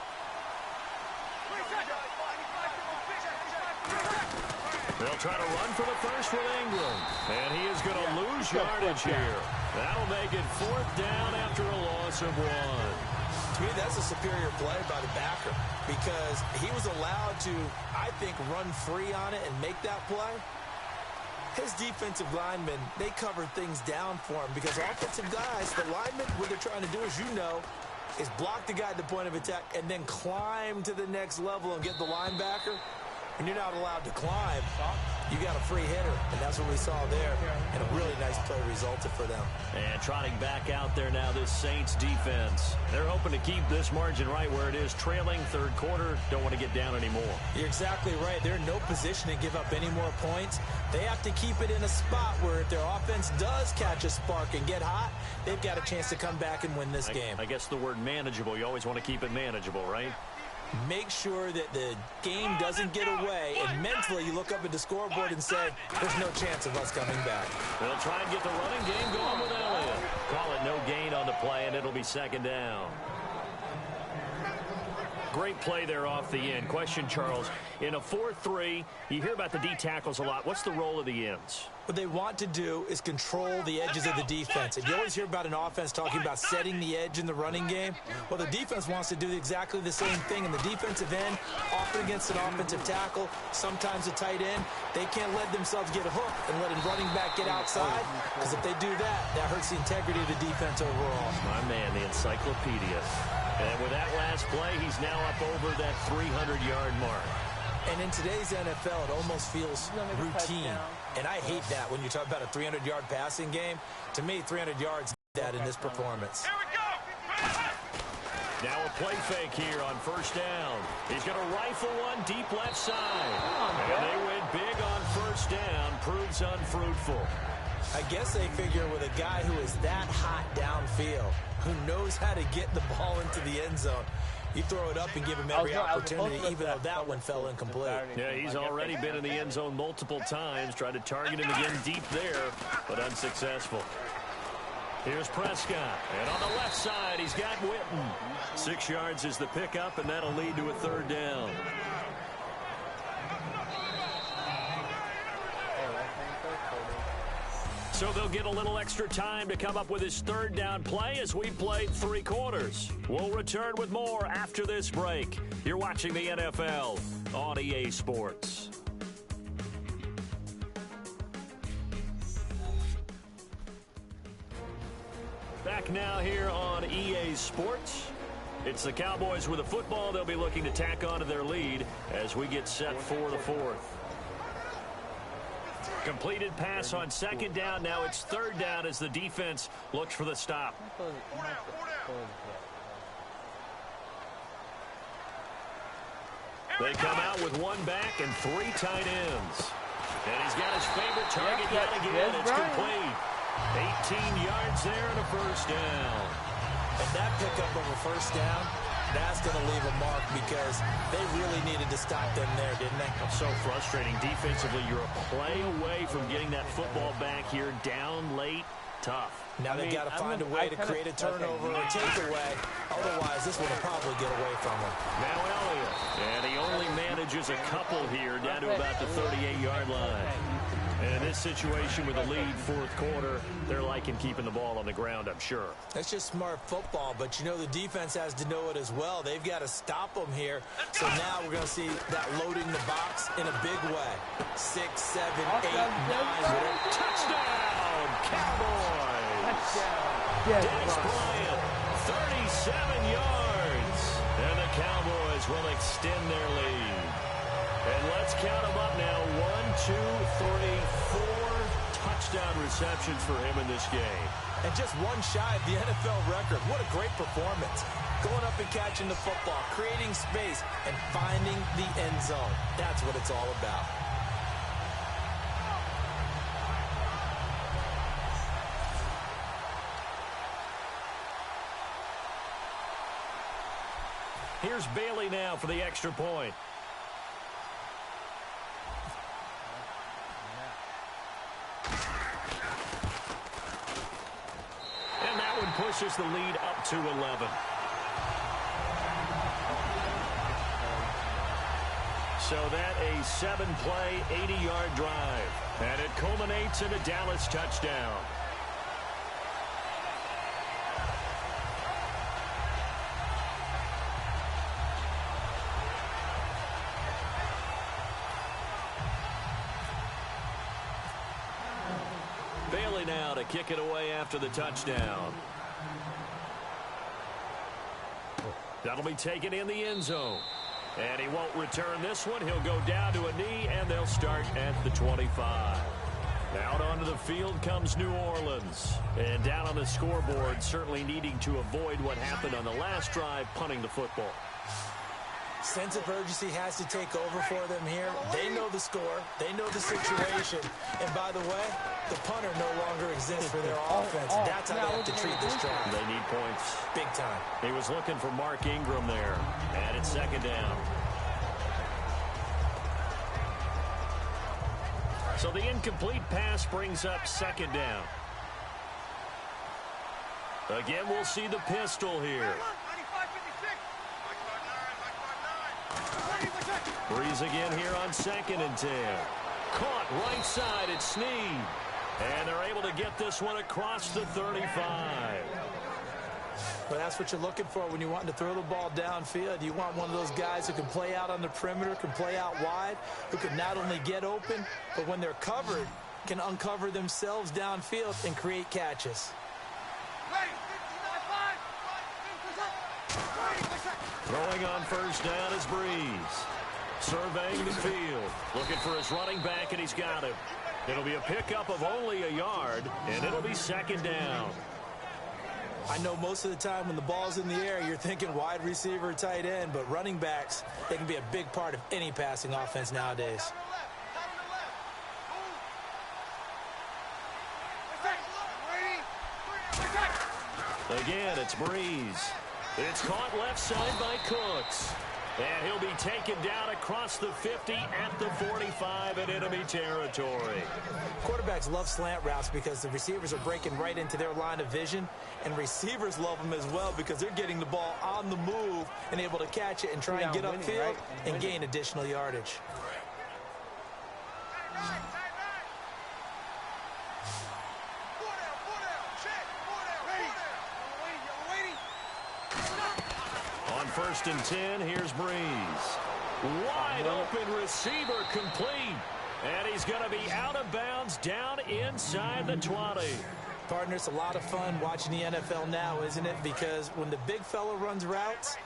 They'll try to run for the first with Ingram. And he is going to lose yardage here. That'll make it 4th down after a loss of 1. To me, that's a superior play by the backer because he was allowed to, I think, run free on it and make that play. His defensive linemen, they covered things down for him because offensive guys, the linemen, what they're trying to do, as you know, is block the guy at the point of attack and then climb to the next level and get the linebacker. When you're not allowed to climb, you got a free hitter, and that's what we saw there. And a really nice play resulted for them. And trotting back out there now, this Saints defense. They're hoping to keep this margin right where it is, trailing 3rd quarter. Don't want to get down anymore. You're exactly right. They're in no position to give up any more points. They have to keep it in a spot where if their offense does catch a spark and get hot, they've got a chance to come back and win this game. I guess the word manageable, you always want to keep it manageable, right? Make sure that the game doesn't get away, and mentally you look up at the scoreboard and say, there's no chance of us coming back. They'll try and get the running game going with Elliott. Call it no gain on the play, and it'll be 2nd down. Great play there off the end. Question, Charles, in a 4-3, you hear about the D tackles a lot. What's the role of the ends? What they want to do is control the edges of the defense. And you always hear about an offense talking about setting the edge in the running game. Well, the defense wants to do exactly the same thing. In the defensive end, often against an offensive tackle, sometimes a tight end, they can't let themselves get hooked and let a running back get outside, because if they do that, that hurts the integrity of the defense overall. My man, the encyclopedia. And with that last play, he's now up over that 300-yard mark. And in today's NFL, it almost feels routine. And I hate that when you talk about a 300-yard passing game. To me, 300 yards that in this performance. Here we go. Now a play fake here on first down. He's going to rifle one deep left side. And they win big on first down. Proves unfruitful. I guess they figure with a guy who is that hot downfield, who knows how to get the ball into the end zone, you throw it up and give him every opportunity, even though that one fell incomplete. Yeah, he's already been in the end zone multiple times. Tried to target him again deep there, but unsuccessful. Here's Prescott. And on the left side, he's got Witten. 6 yards is the pickup, and that'll lead to a third down. So they'll get a little extra time to come up with his third down play as we play 3 quarters. We'll return with more after this break. You're watching the NFL on EA Sports. Back now here on EA Sports. It's the Cowboys with the football. They'll be looking to tack on to their lead as we get set for the fourth. Completed pass on second down. Now it's third down as the defense looks for the stop. They come out with 1 back and 3 tight ends. And he's got his favorite target yet again. It's complete. 18 yards there and a first down. And that pickup of a first down, that's going to leave a mark because they really needed to stop them there, didn't they? So frustrating. Defensively, you're a play away from getting that football back here down late. Tough. Now they've got to find a way to create a turnover or takeaway. Otherwise, this one will probably get away from them. Now Elliott. And he only manages a couple here down to about the 38-yard line. And in this situation with a lead fourth quarter, they're liking keeping the ball on the ground, I'm sure. That's just smart football, but you know the defense has to know it as well. They've got to stop them here. So now we're going to see that loading the box in a big way. 6, 7, 8, 9. Touchdown, Cowboys! Dennis Bryant, 37 yards. And the Cowboys will extend their lead. And let's count them up now. 1, 2, 3, 4 touchdown receptions for him in this game. And just one shy of the NFL record. What a great performance. Going up and catching the football, creating space, and finding the end zone. That's what it's all about. Here's Bailey now for the extra point. And that one pushes the lead up to 11. So that a 7-play, 80-yard drive. And it culminates in a Dallas touchdown. Bailey now to kick it away after the touchdown. That'll be taken in the end zone. And he won't return this one. He'll go down to a knee, and they'll start at the 25. Out onto the field comes New Orleans. And down on the scoreboard, certainly needing to avoid what happened on the last drive, punting the football. Sense of urgency has to take over for them here. They know the score. They know the situation. And by the way, the punter no longer exists for their offense. That's how they have to treat this drive. They need points. Big time. He was looking for Mark Ingram there. And it's second down. So the incomplete pass brings up second down. Again, we'll see the pistol here. Breeze again here on 2nd and 10. Caught right side at Snead. And they're able to get this one across the 35. But that's what you're looking for when you want to throw the ball downfield. You want one of those guys who can play out on the perimeter, can play out wide, who can not only get open, but when they're covered, can uncover themselves downfield and create catches. Throwing on first down is Breeze. Surveying the field. Looking for his running back, and he's got him. It'll be a pickup of only a yard, and it'll be 2nd down. I know most of the time when the ball's in the air, you're thinking wide receiver, tight end, but running backs, they can be a big part of any passing offense nowadays. Again, it's Breeze. It's caught left side by Cooks. And he'll be taken down across the 50 at the 45 in enemy territory. Quarterbacks love slant routes because the receivers are breaking right into their line of vision, and receivers love them as well because they're getting the ball on the move and able to catch it and try and get upfield and gain additional yardage. On 1st and 10, here's Breeze. Wide open receiver complete. And he's going to be out of bounds down inside the 20. Partner, it's a lot of fun watching the NFL now, isn't it? Because when the big fella runs routes,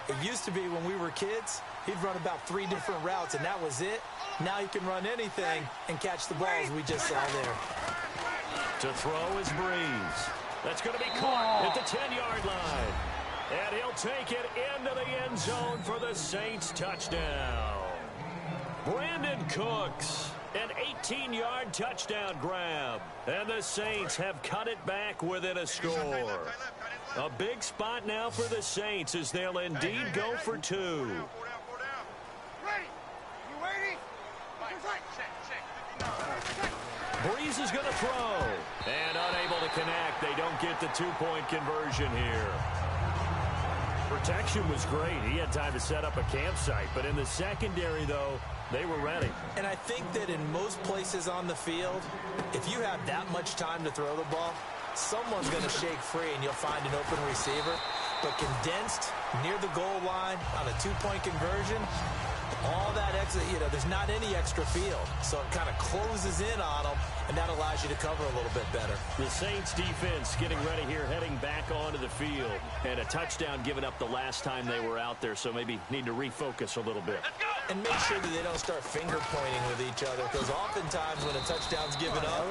it used to be when we were kids, he'd run about 3 different routes, and that was it. Now he can run anything and catch the balls we just saw there. To throw is Breeze. That's going to be caught at the 10-yard line. And he'll take it into the end zone for the Saints touchdown. Brandon Cooks, an 18-yard touchdown grab. And the Saints have cut it back within a score. A big spot now for the Saints as they'll indeed go for 2. Breeze is going to throw. And unable to connect. They don't get the 2-point conversion here. Protection was great. He had time to set up a campsite. But in the secondary, though, they were ready. And I think that in most places on the field, if you have that much time to throw the ball, someone's going to shake free and you'll find an open receiver. But condensed near the goal line on a 2-point conversion, all that extra, there's not any extra field. So it kind of closes in on them, and that allows you to cover a little bit better. The Saints defense getting ready here, heading back onto the field. And a touchdown given up the last time they were out there, so maybe need to refocus a little bit. And make sure that they don't start finger pointing with each other, because oftentimes when a touchdown's given up,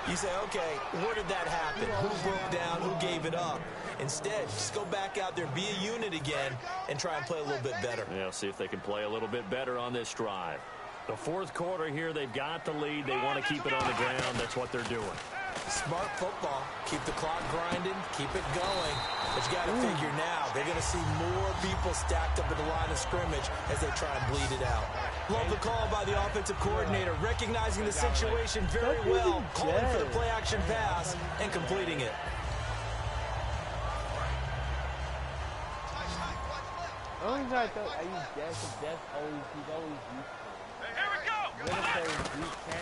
you say, okay, where did that happen? Who broke down? Who gave it up? Instead, just go back out there, be a unit again, and try and play a little bit better. Yeah, see if they can play a little bit better on this drive. The 4th quarter here, they've got the lead. They want to keep it on the ground. That's what they're doing. Smart football. Keep the clock grinding. Keep it going. But you got to figure now, they're going to see more people stacked up at the line of scrimmage as they try and bleed it out. Love the call by the offensive coordinator, recognizing the situation very well, calling for the play-action pass and completing it. Only time I thought I use Death always, he's always useful.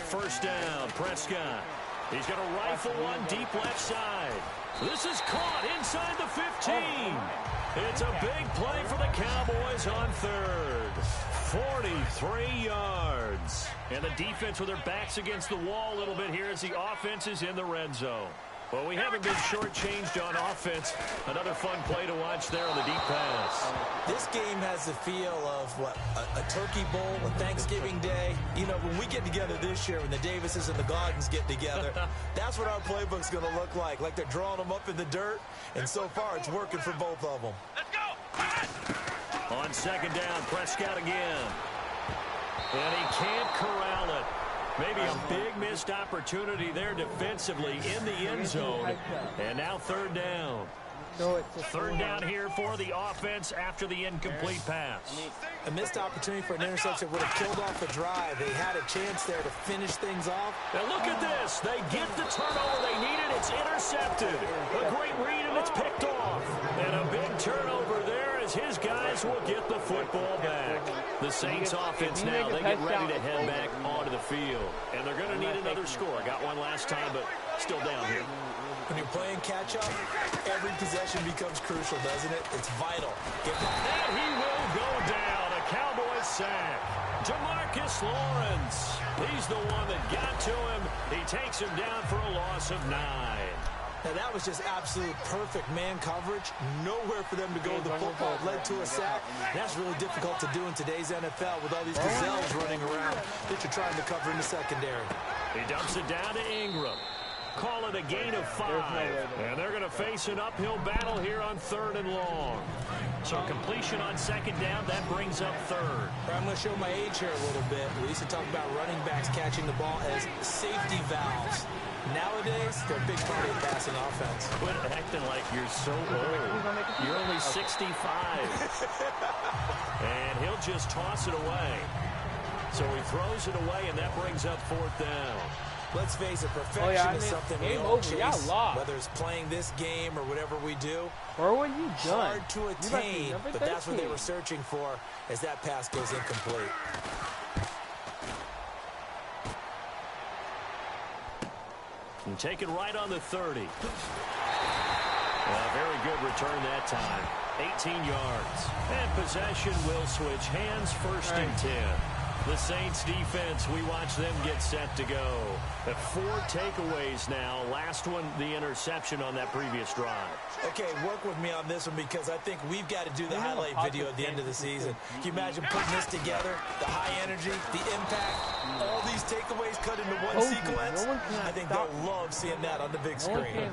First down, Prescott. He's going to rifle one deep left side. This is caught inside the 15. It's a big play for the Cowboys on 3rd. 43 yards. And the defense with their backs against the wall a little bit here as the offense is in the red zone. Well, we haven't been shortchanged on offense. Another fun play to watch there on the deep pass. This game has the feel of, a Turkey Bowl, a Thanksgiving Day. When we get together this year, when the Davises and the Gaudens get together, that's what our playbook's going to look like. Like they're drawing them up in the dirt, and so far it's working for both of them. Let's go! On 2nd down, Prescott again. And he can't corral it. Maybe a big missed opportunity there defensively in the end zone. And now 3rd down. 3rd down here for the offense after the incomplete pass. A missed opportunity for an interception would have killed off a drive. They had a chance there to finish things off. Now look at this. They get the turnover they needed. It's intercepted. A great read, and it's picked off. And a big turnover there as as his guys will get the football back. The Saints offense now, they get ready to head back onto the field. And they're going to need another score. Got one last time, but still down here. When you're playing catch-up, every possession becomes crucial, doesn't it? It's vital. And he will go down. A Cowboy sack. Demarcus Lawrence. He's the one that got to him. He takes him down for a loss of 9. Now, that was just absolute perfect man coverage. Nowhere for them to go with the football. Led to a sack. That's really difficult to do in today's NFL with all these gazelles running around that you're trying to cover in the secondary. He dumps it down to Ingram. Call it a gain of 5. And they're going to face an uphill battle here on 3rd and long. So completion on 2nd down, that brings up 3rd. I'm going to show my age here a little bit. We used to talk about running backs catching the ball as safety valves. Nowadays, they're a big part of the passing offense. Quit acting like you're so old. You're only 65. And he'll just toss it away. So he throws it away, and that brings up 4th down. Let's face it, perfection is something we all chase, whether it's playing this game or whatever we do. Berwin, you done. Hard to attain, but that's what they were searching for as that pass goes incomplete. And take it right on the 30. Very good return that time. 18 yards. And possession will switch hands, 1st and 10. The Saints defense, we watch them get set to go. 4 takeaways now. Last one, the interception on that previous drive. Okay, work with me on this one because I think we've got to do the highlight video at the end of the season. Can you imagine putting this together? The high energy, the impact, all these takeaways cut into one sequence? I think they'll love seeing that on the big screen.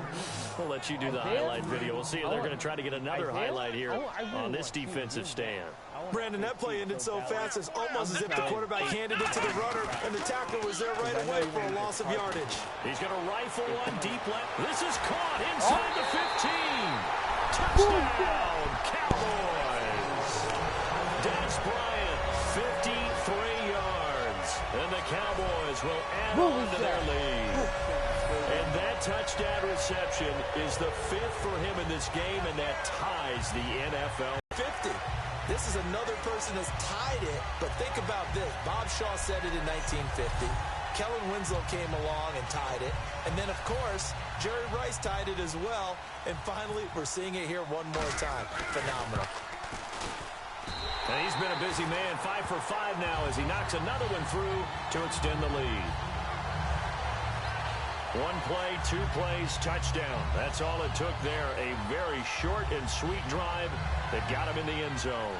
We'll let you do the highlight video. We'll see if they're going to try to get another highlight here on this defensive stand. Brandon, that play ended so fast, it's almost as if the quarterback handed it to the runner, and the tackler was there right away for a loss of yardage. He's going to rifle one deep left. This is caught inside the 15. Touchdown, Cowboys. Des Bryant, 53 yards. And the Cowboys will add on to their lead. And that touchdown reception is the 5th for him in this game, and that ties the NFL. 50. This is another person that's tied it, but think about this. Bob Shaw said it in 1950. Kellen Winslow came along and tied it. And then, of course, Jerry Rice tied it as well. And finally, we're seeing it here one more time. Phenomenal. And he's been a busy man. 5 for 5 now as he knocks another one through to extend the lead. 1 play, 2 plays, touchdown. That's all it took there. A very short and sweet drive that got him in the end zone.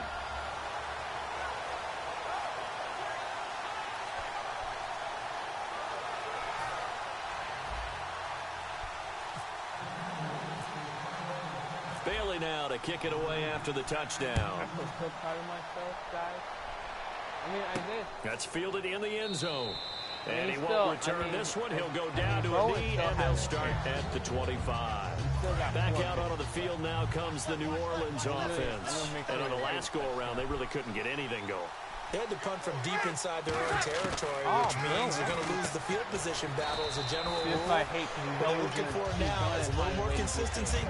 Bailey now to kick it away after the touchdown. I'm so proud of myself, guys. That's fielded in the end zone. And he won't return this one. He'll go down to a knee, and they'll start at the 25. Back out onto the field now comes the New Orleans offense. And on the last go-around, they really couldn't get anything going. They had to punt from deep inside their own territory, which means they're going to lose the field position battle as a general rule. What they're looking for now is a little more consistency,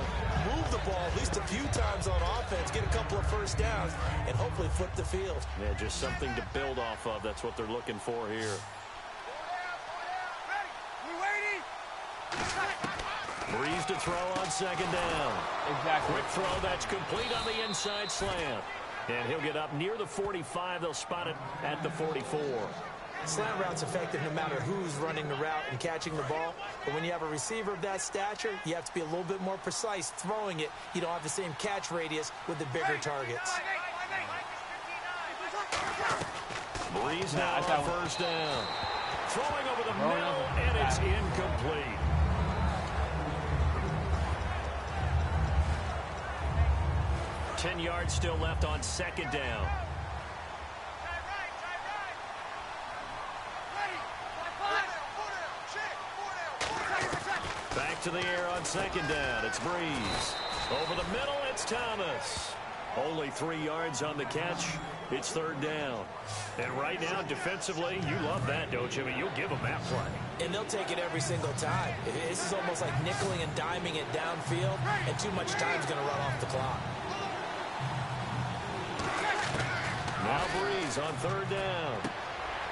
move the ball at least a few times on offense, get a couple of first downs, and hopefully flip the field. Yeah, just something to build off of. That's what they're looking for here. Breeze to throw on 2nd down. Exactly. Quick throw that's complete on the inside slant. And he'll get up near the 45. They'll spot it at the 44. Slant route's effective no matter who's running the route and catching the ball. But when you have a receiver of that stature, you have to be a little bit more precise throwing it. You don't have the same catch radius with the bigger targets. Breeze now on 1st down. Throwing over the middle, and it's incomplete. Ten yards still left on 2nd down. Back to the air on 2nd down. It's Breeze. Over the middle, it's Thomas. Only 3 yards on the catch. It's 3rd down. And right now, defensively, you love that, don't you? I mean, you'll give them that play. And they'll take it every single time. This is almost like nickeling and diming it downfield, and too much time's going to run off the clock. Now Breeze on third down.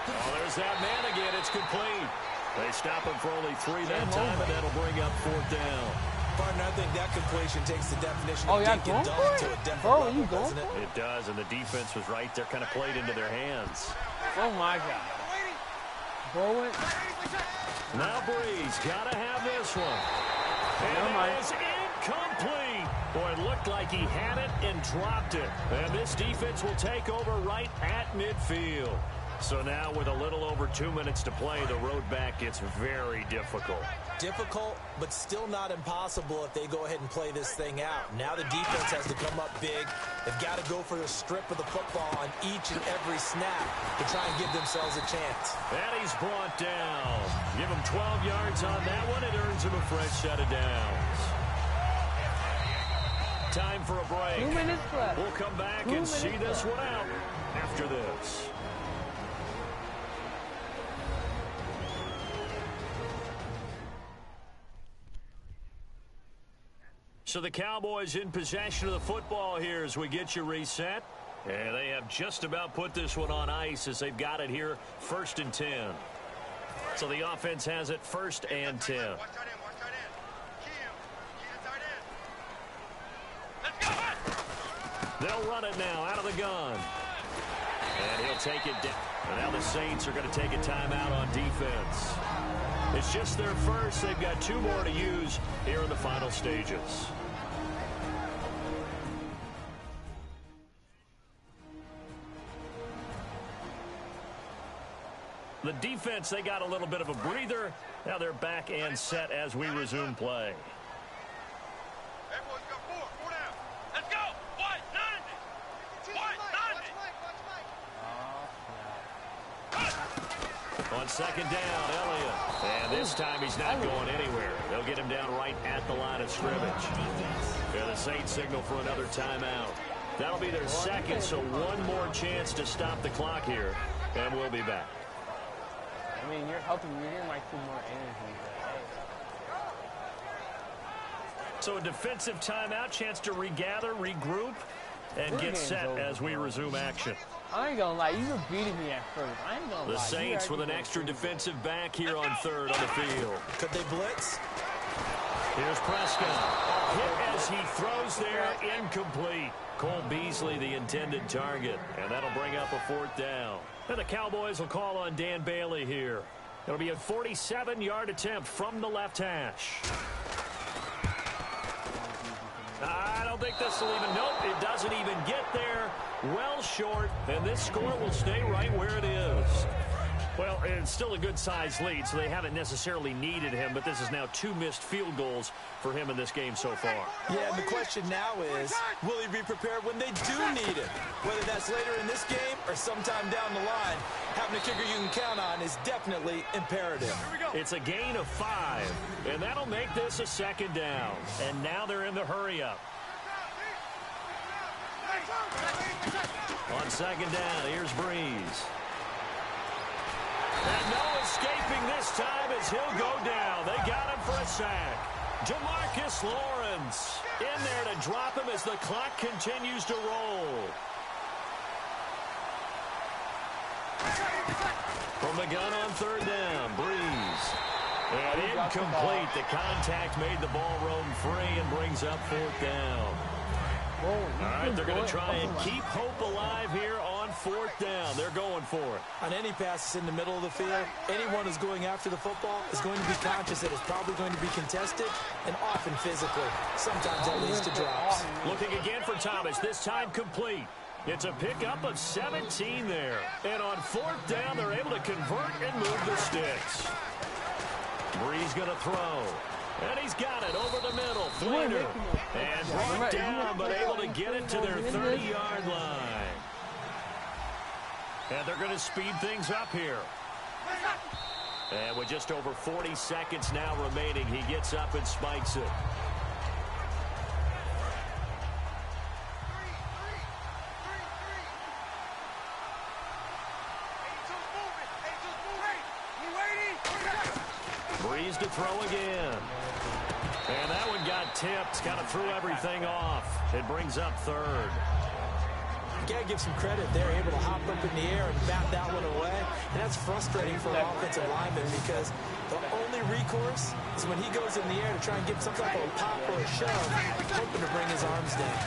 Oh, there's that man again. It's complete. They stop him for only 3 that time, and that'll bring up fourth down. Partner, I think that completion takes the definition of dink and dunk to a different level, doesn't it? It does, and the defense was right there, kind of played into their hands. Oh, my God. Berwin. Now Breeze, got to have this one. And it is incomplete. Boy, it looked like he had it and dropped it. And this defense will take over right at midfield. So now with a little over 2 minutes to play, the road back gets very difficult. Difficult, but still not impossible if they go ahead and play this thing out. Now the defense has to come up big. They've got to go for the strip of the football on each and every snap to try and give themselves a chance. And he's brought down. Give him 12 yards on that one. It earns him a fresh set of downs. Time for a break. 2 minutes left. We'll come back and see this one out after this. So the Cowboys in possession of the football here as we get you reset. And they have just about put this one on ice as they've got it here, 1st and 10. So the offense has it 1st and 10. They'll run it now out of the gun. And he'll take it down. And now the Saints are going to take a timeout on defense. It's just their first. They've got 2 more to use here in the final stages. The defense, they got a little bit of a breather. Now they're back and set as we resume play. Everyone's got 4 down. Let's go. White, 90. On 2nd down, Elliott. And this time he's not going anywhere. They'll get him down right at the line of scrimmage. And the Saints signal for another timeout. That'll be their 2nd, so 1 more chance to stop the clock here. And we'll be back. I mean, you're helping me. You're my 2 more energy. So a defensive timeout, chance to regather, regroup, and get set as we resume action. I ain't gonna lie, you were beating me at first. I ain't gonna lie. The Saints with an extra defensive back here on 3rd on the field. Could they blitz? Here's Prescott. Hit as he throws there, incomplete. Cole Beasley, the intended target, and that'll bring up a 4th down. And the Cowboys will call on Dan Bailey here. It'll be a 47-yard attempt from the left hash. I don't think this will even, nope, it doesn't even get there. Well short, and this score will stay right where it is. Well, it's still a good-sized lead, so they haven't necessarily needed him, but this is now 2 missed field goals for him in this game so far. Yeah, and the question now is, will he be prepared when they do need him? Whether that's later in this game or sometime down the line, having a kicker you can count on is definitely imperative. It's a gain of 5, and that'll make this a 2nd down. And now they're in the hurry-up. On 2nd down, here's Breeze. And no escaping this time as he'll go down. They got him for a sack. Demarcus Lawrence in there to drop him as the clock continues to roll. From the gun on 3rd down, Breeze. And incomplete. The contact made the ball roam free and brings up 4th down. All right, they're going to try and keep hope alive here on 4th down. They're going for it. On any passes in the middle of the field, anyone who's going after the football is going to be conscious that it's probably going to be contested and often physically. Sometimes that leads to drops. Looking again for Thomas, this time complete. It's a pickup of 17 there. And on 4th down, they're able to convert and move the sticks. Breeze going to throw. And he's got it over the middle. Flater. And brought down, but able to get it to their 30-yard line. And they're going to speed things up here. And with just over 40 seconds now remaining, he gets up and spikes it. Breeze to throw again. And that one got tipped. Kind of threw everything off. It brings up 3rd. You got to give some credit. They're able to hop up in the air and bat that one away. And that's frustrating for an offensive lineman because the only recourse is when he goes in the air to try and get some type of a pop or a shove, hoping to bring his arms down.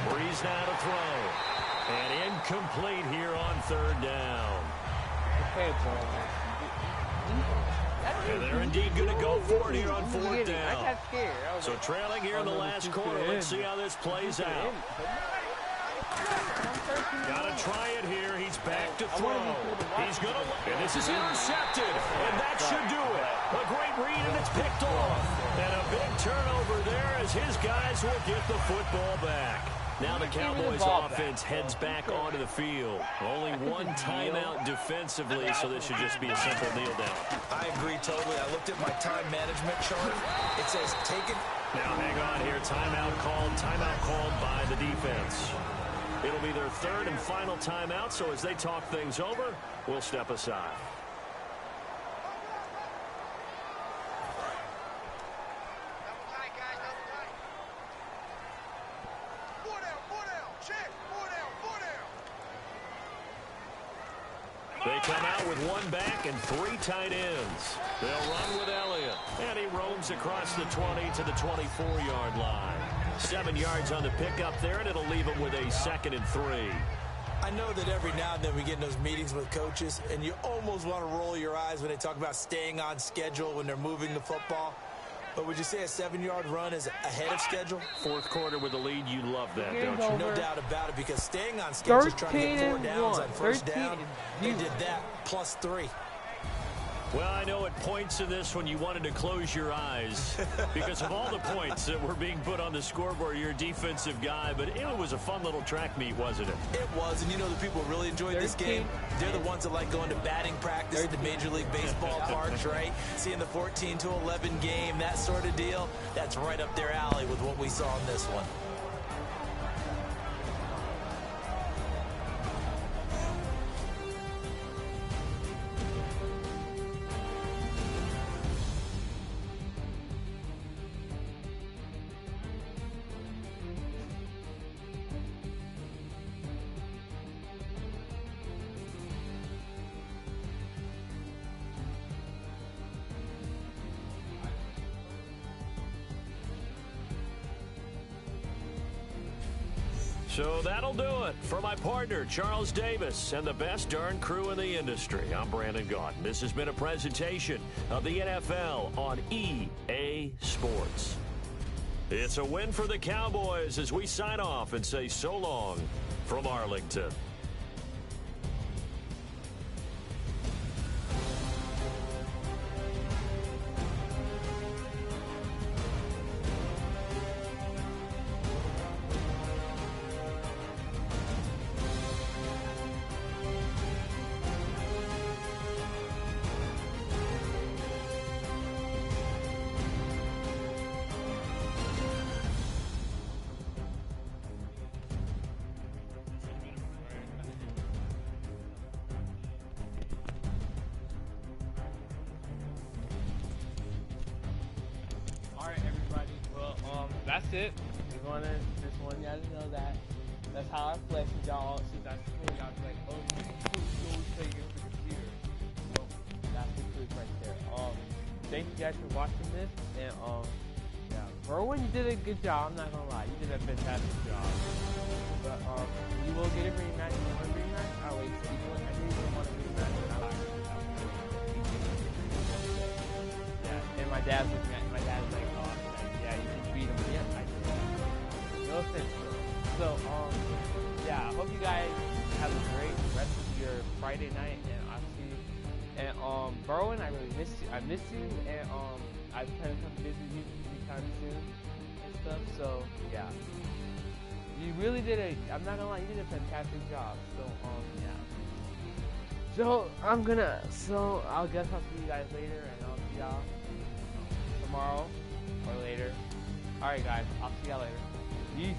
Breeze now to throw. And incomplete here on third down. And they're indeed going to go for it here on fourth down. So trailing here in the last quarter. Let's see how this plays out. Got to try it here. He's back to throw. He's going to... And this is intercepted. And that should do it. A great read, and it's picked off. And a big turnover there as his guys will get the football back. Now the Cowboys offense heads back onto the field. Only one timeout defensively, so this should just be a simple kneel down. I agree totally. I looked at my time management chart. It says take it. Now hang on here. Timeout called by the defense. It'll be their third and final timeout, so as they talk things over, we'll step aside. They come out with one back and three tight ends. They'll run with Elliott. And he roams across the 20 to the 24-yard line. 7 yards on the pickup there, and it'll leave him with a 2nd and 3. I know that every now and then we get in those meetings with coaches, and you almost want to roll your eyes when they talk about staying on schedule when they're moving the football. But would you say a 7-yard run is ahead of schedule? Fourth quarter with the lead, you love that, don't you? No doubt about it, because staying on schedule is trying to get 4 downs on first down. They did that plus 3. Well, I know at points in this when you wanted to close your eyes because of all the points that were being put on the scoreboard. You're a defensive guy, but it was a fun little track meet, wasn't it? It was, and you know the people who really enjoyed this game? They're the ones that like going to batting practice at the Major League Baseball parks, right? Seeing the 14-11 game, that sort of deal, that's right up their alley with what we saw in this one. So that'll do it for my partner, Charles Davis, and the best darn crew in the industry. I'm Brandon Gaudin. This has been a presentation of the NFL on EA Sports. It's a win for the Cowboys as we sign off and say so long from Arlington. That's it. We're gonna just want y'all to know that. That's how I flex with y'all. Since I told y'all like, oh, you always play against the computer. So that's the truth right there. Thank you guys for watching this, and yeah, Berwin, you did a good job. I'm not gonna lie, you did a fantastic job. But you will get a rematch. You want a rematch? I'll wait. I think you want a rematch, and I like it. Yeah, and my dad's looking at. My dad's like, oh. Yeah, you can beat him. Yeah, I did. No offense, though. So, yeah, I hope you guys have a great rest of your Friday night, and I'll see you. And, Berwin, I really miss you. I miss you, and, I plan to come visit you anytime soon and stuff. So, yeah. You really did I'm not gonna lie, you did a fantastic job. So, yeah. So, I guess I'll see you guys later, and I'll see y'all tomorrow. Or later. Alright guys, I'll see y'all later. Peace.